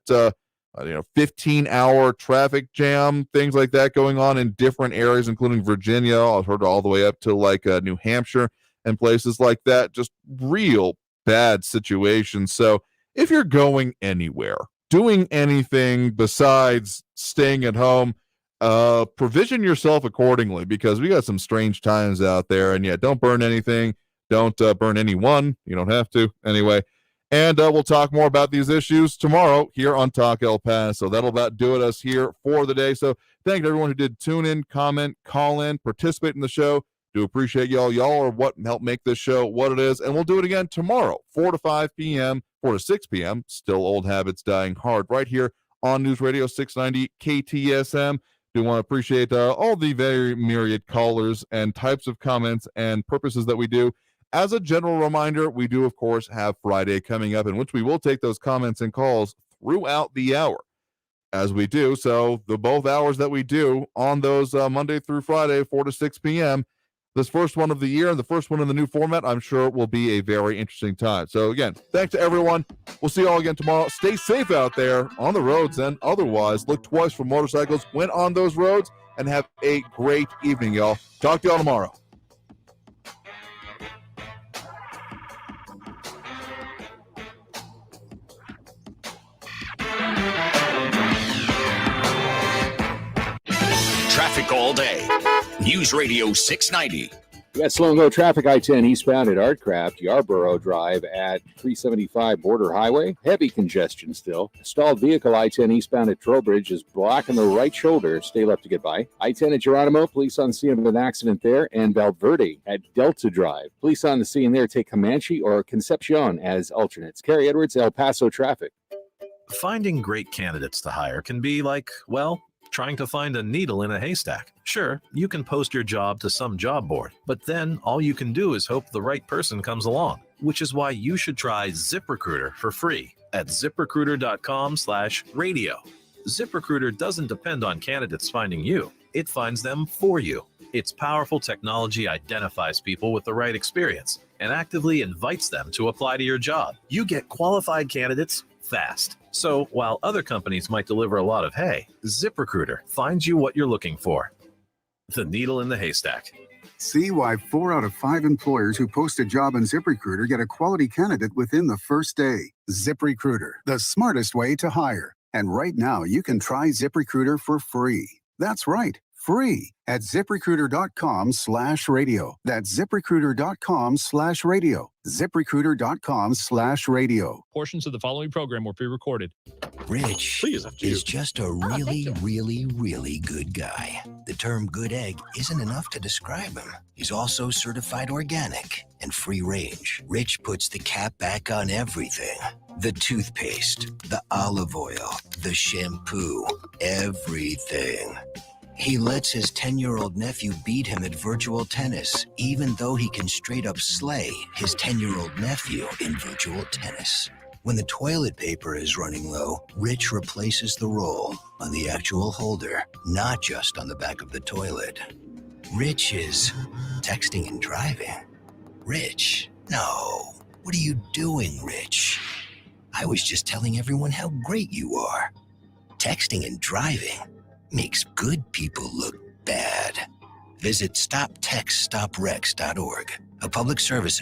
15-hour traffic jam, things like that going on in different areas, including Virginia. I've heard all the way up to like New Hampshire and places like that. Just real bad situations. So if you're going anywhere, doing anything besides staying at home, provision yourself accordingly, because we got some strange times out there. And yeah, don't burn anything. Don't burn anyone. You don't have to anyway. And we'll talk more about these issues tomorrow here on Talk El Paso. That'll about do it us here for the day. So thank everyone who did tune in, comment, call in, participate in the show. Do appreciate y'all. Y'all are what helped make this show what it is. And we'll do it again tomorrow, 4 to 5 p.m., 4 to 6 p.m. Still old habits dying hard right here on News Radio 690 KTSM. Do want to appreciate all the very myriad callers and types of comments and purposes that we do. As a general reminder, we do, of course, have Friday coming up, in which we will take those comments and calls throughout the hour, as we do. So the both hours that we do on those Monday through Friday, 4 to 6 p.m., this first one of the year, the first one in the new format, I'm sure it will be a very interesting time. So again, thanks to everyone. We'll see you all again tomorrow. Stay safe out there on the roads and otherwise. Look twice for motorcycles when on those roads, and have a great evening, y'all. Talk to y'all tomorrow. all day. News Radio 690. We got slow and go traffic I-10 eastbound at Artcraft, Yarborough Drive at 375 Border Highway. Heavy congestion still. Stalled vehicle I-10 eastbound at Trowbridge is blocking the right shoulder. Stay left to get by. I-10 at Geronimo, police on scene of an accident there. And Valverde at Delta Drive. Police on the scene there take Comanche or Concepcion as alternates. Carrie Edwards, El Paso traffic. Finding great candidates to hire can be like, well, trying to find a needle in a haystack. Sure, you can post your job to some job board, but then all you can do is hope the right person comes along, which is why you should try ZipRecruiter for free at ZipRecruiter.com/radio. ZipRecruiter doesn't depend on candidates finding you. It finds them for you. Its powerful technology identifies people with the right experience and actively invites them to apply to your job. You get qualified candidates fast. So while other companies might deliver a lot of hay, ZipRecruiter finds you what you're looking for. The needle in the haystack. See why 4 out of 5 employers who post a job on ZipRecruiter get a quality candidate within the first day. ZipRecruiter, the smartest way to hire. And right now, you can try ZipRecruiter for free. That's right, free at ZipRecruiter.com/radio. That's ZipRecruiter.com/radio. ZipRecruiter.com/radio. Portions of the following program were pre-recorded. Rich is just a really, really good guy. The term good egg isn't enough to describe him. He's also certified organic and free range. Rich puts the cap back on everything. The toothpaste, the olive oil, the shampoo, everything. He lets his 10-year-old nephew beat him at virtual tennis, even though he can straight up slay his 10-year-old nephew in virtual tennis. When the toilet paper is running low, Rich replaces the roll on the actual holder, not just on the back of the toilet. Rich is texting and driving. Rich, no. What are you doing, Rich? I was just telling everyone how great you are. Texting and driving makes good people look bad. Visit StopTextStopWrecks.org, a public service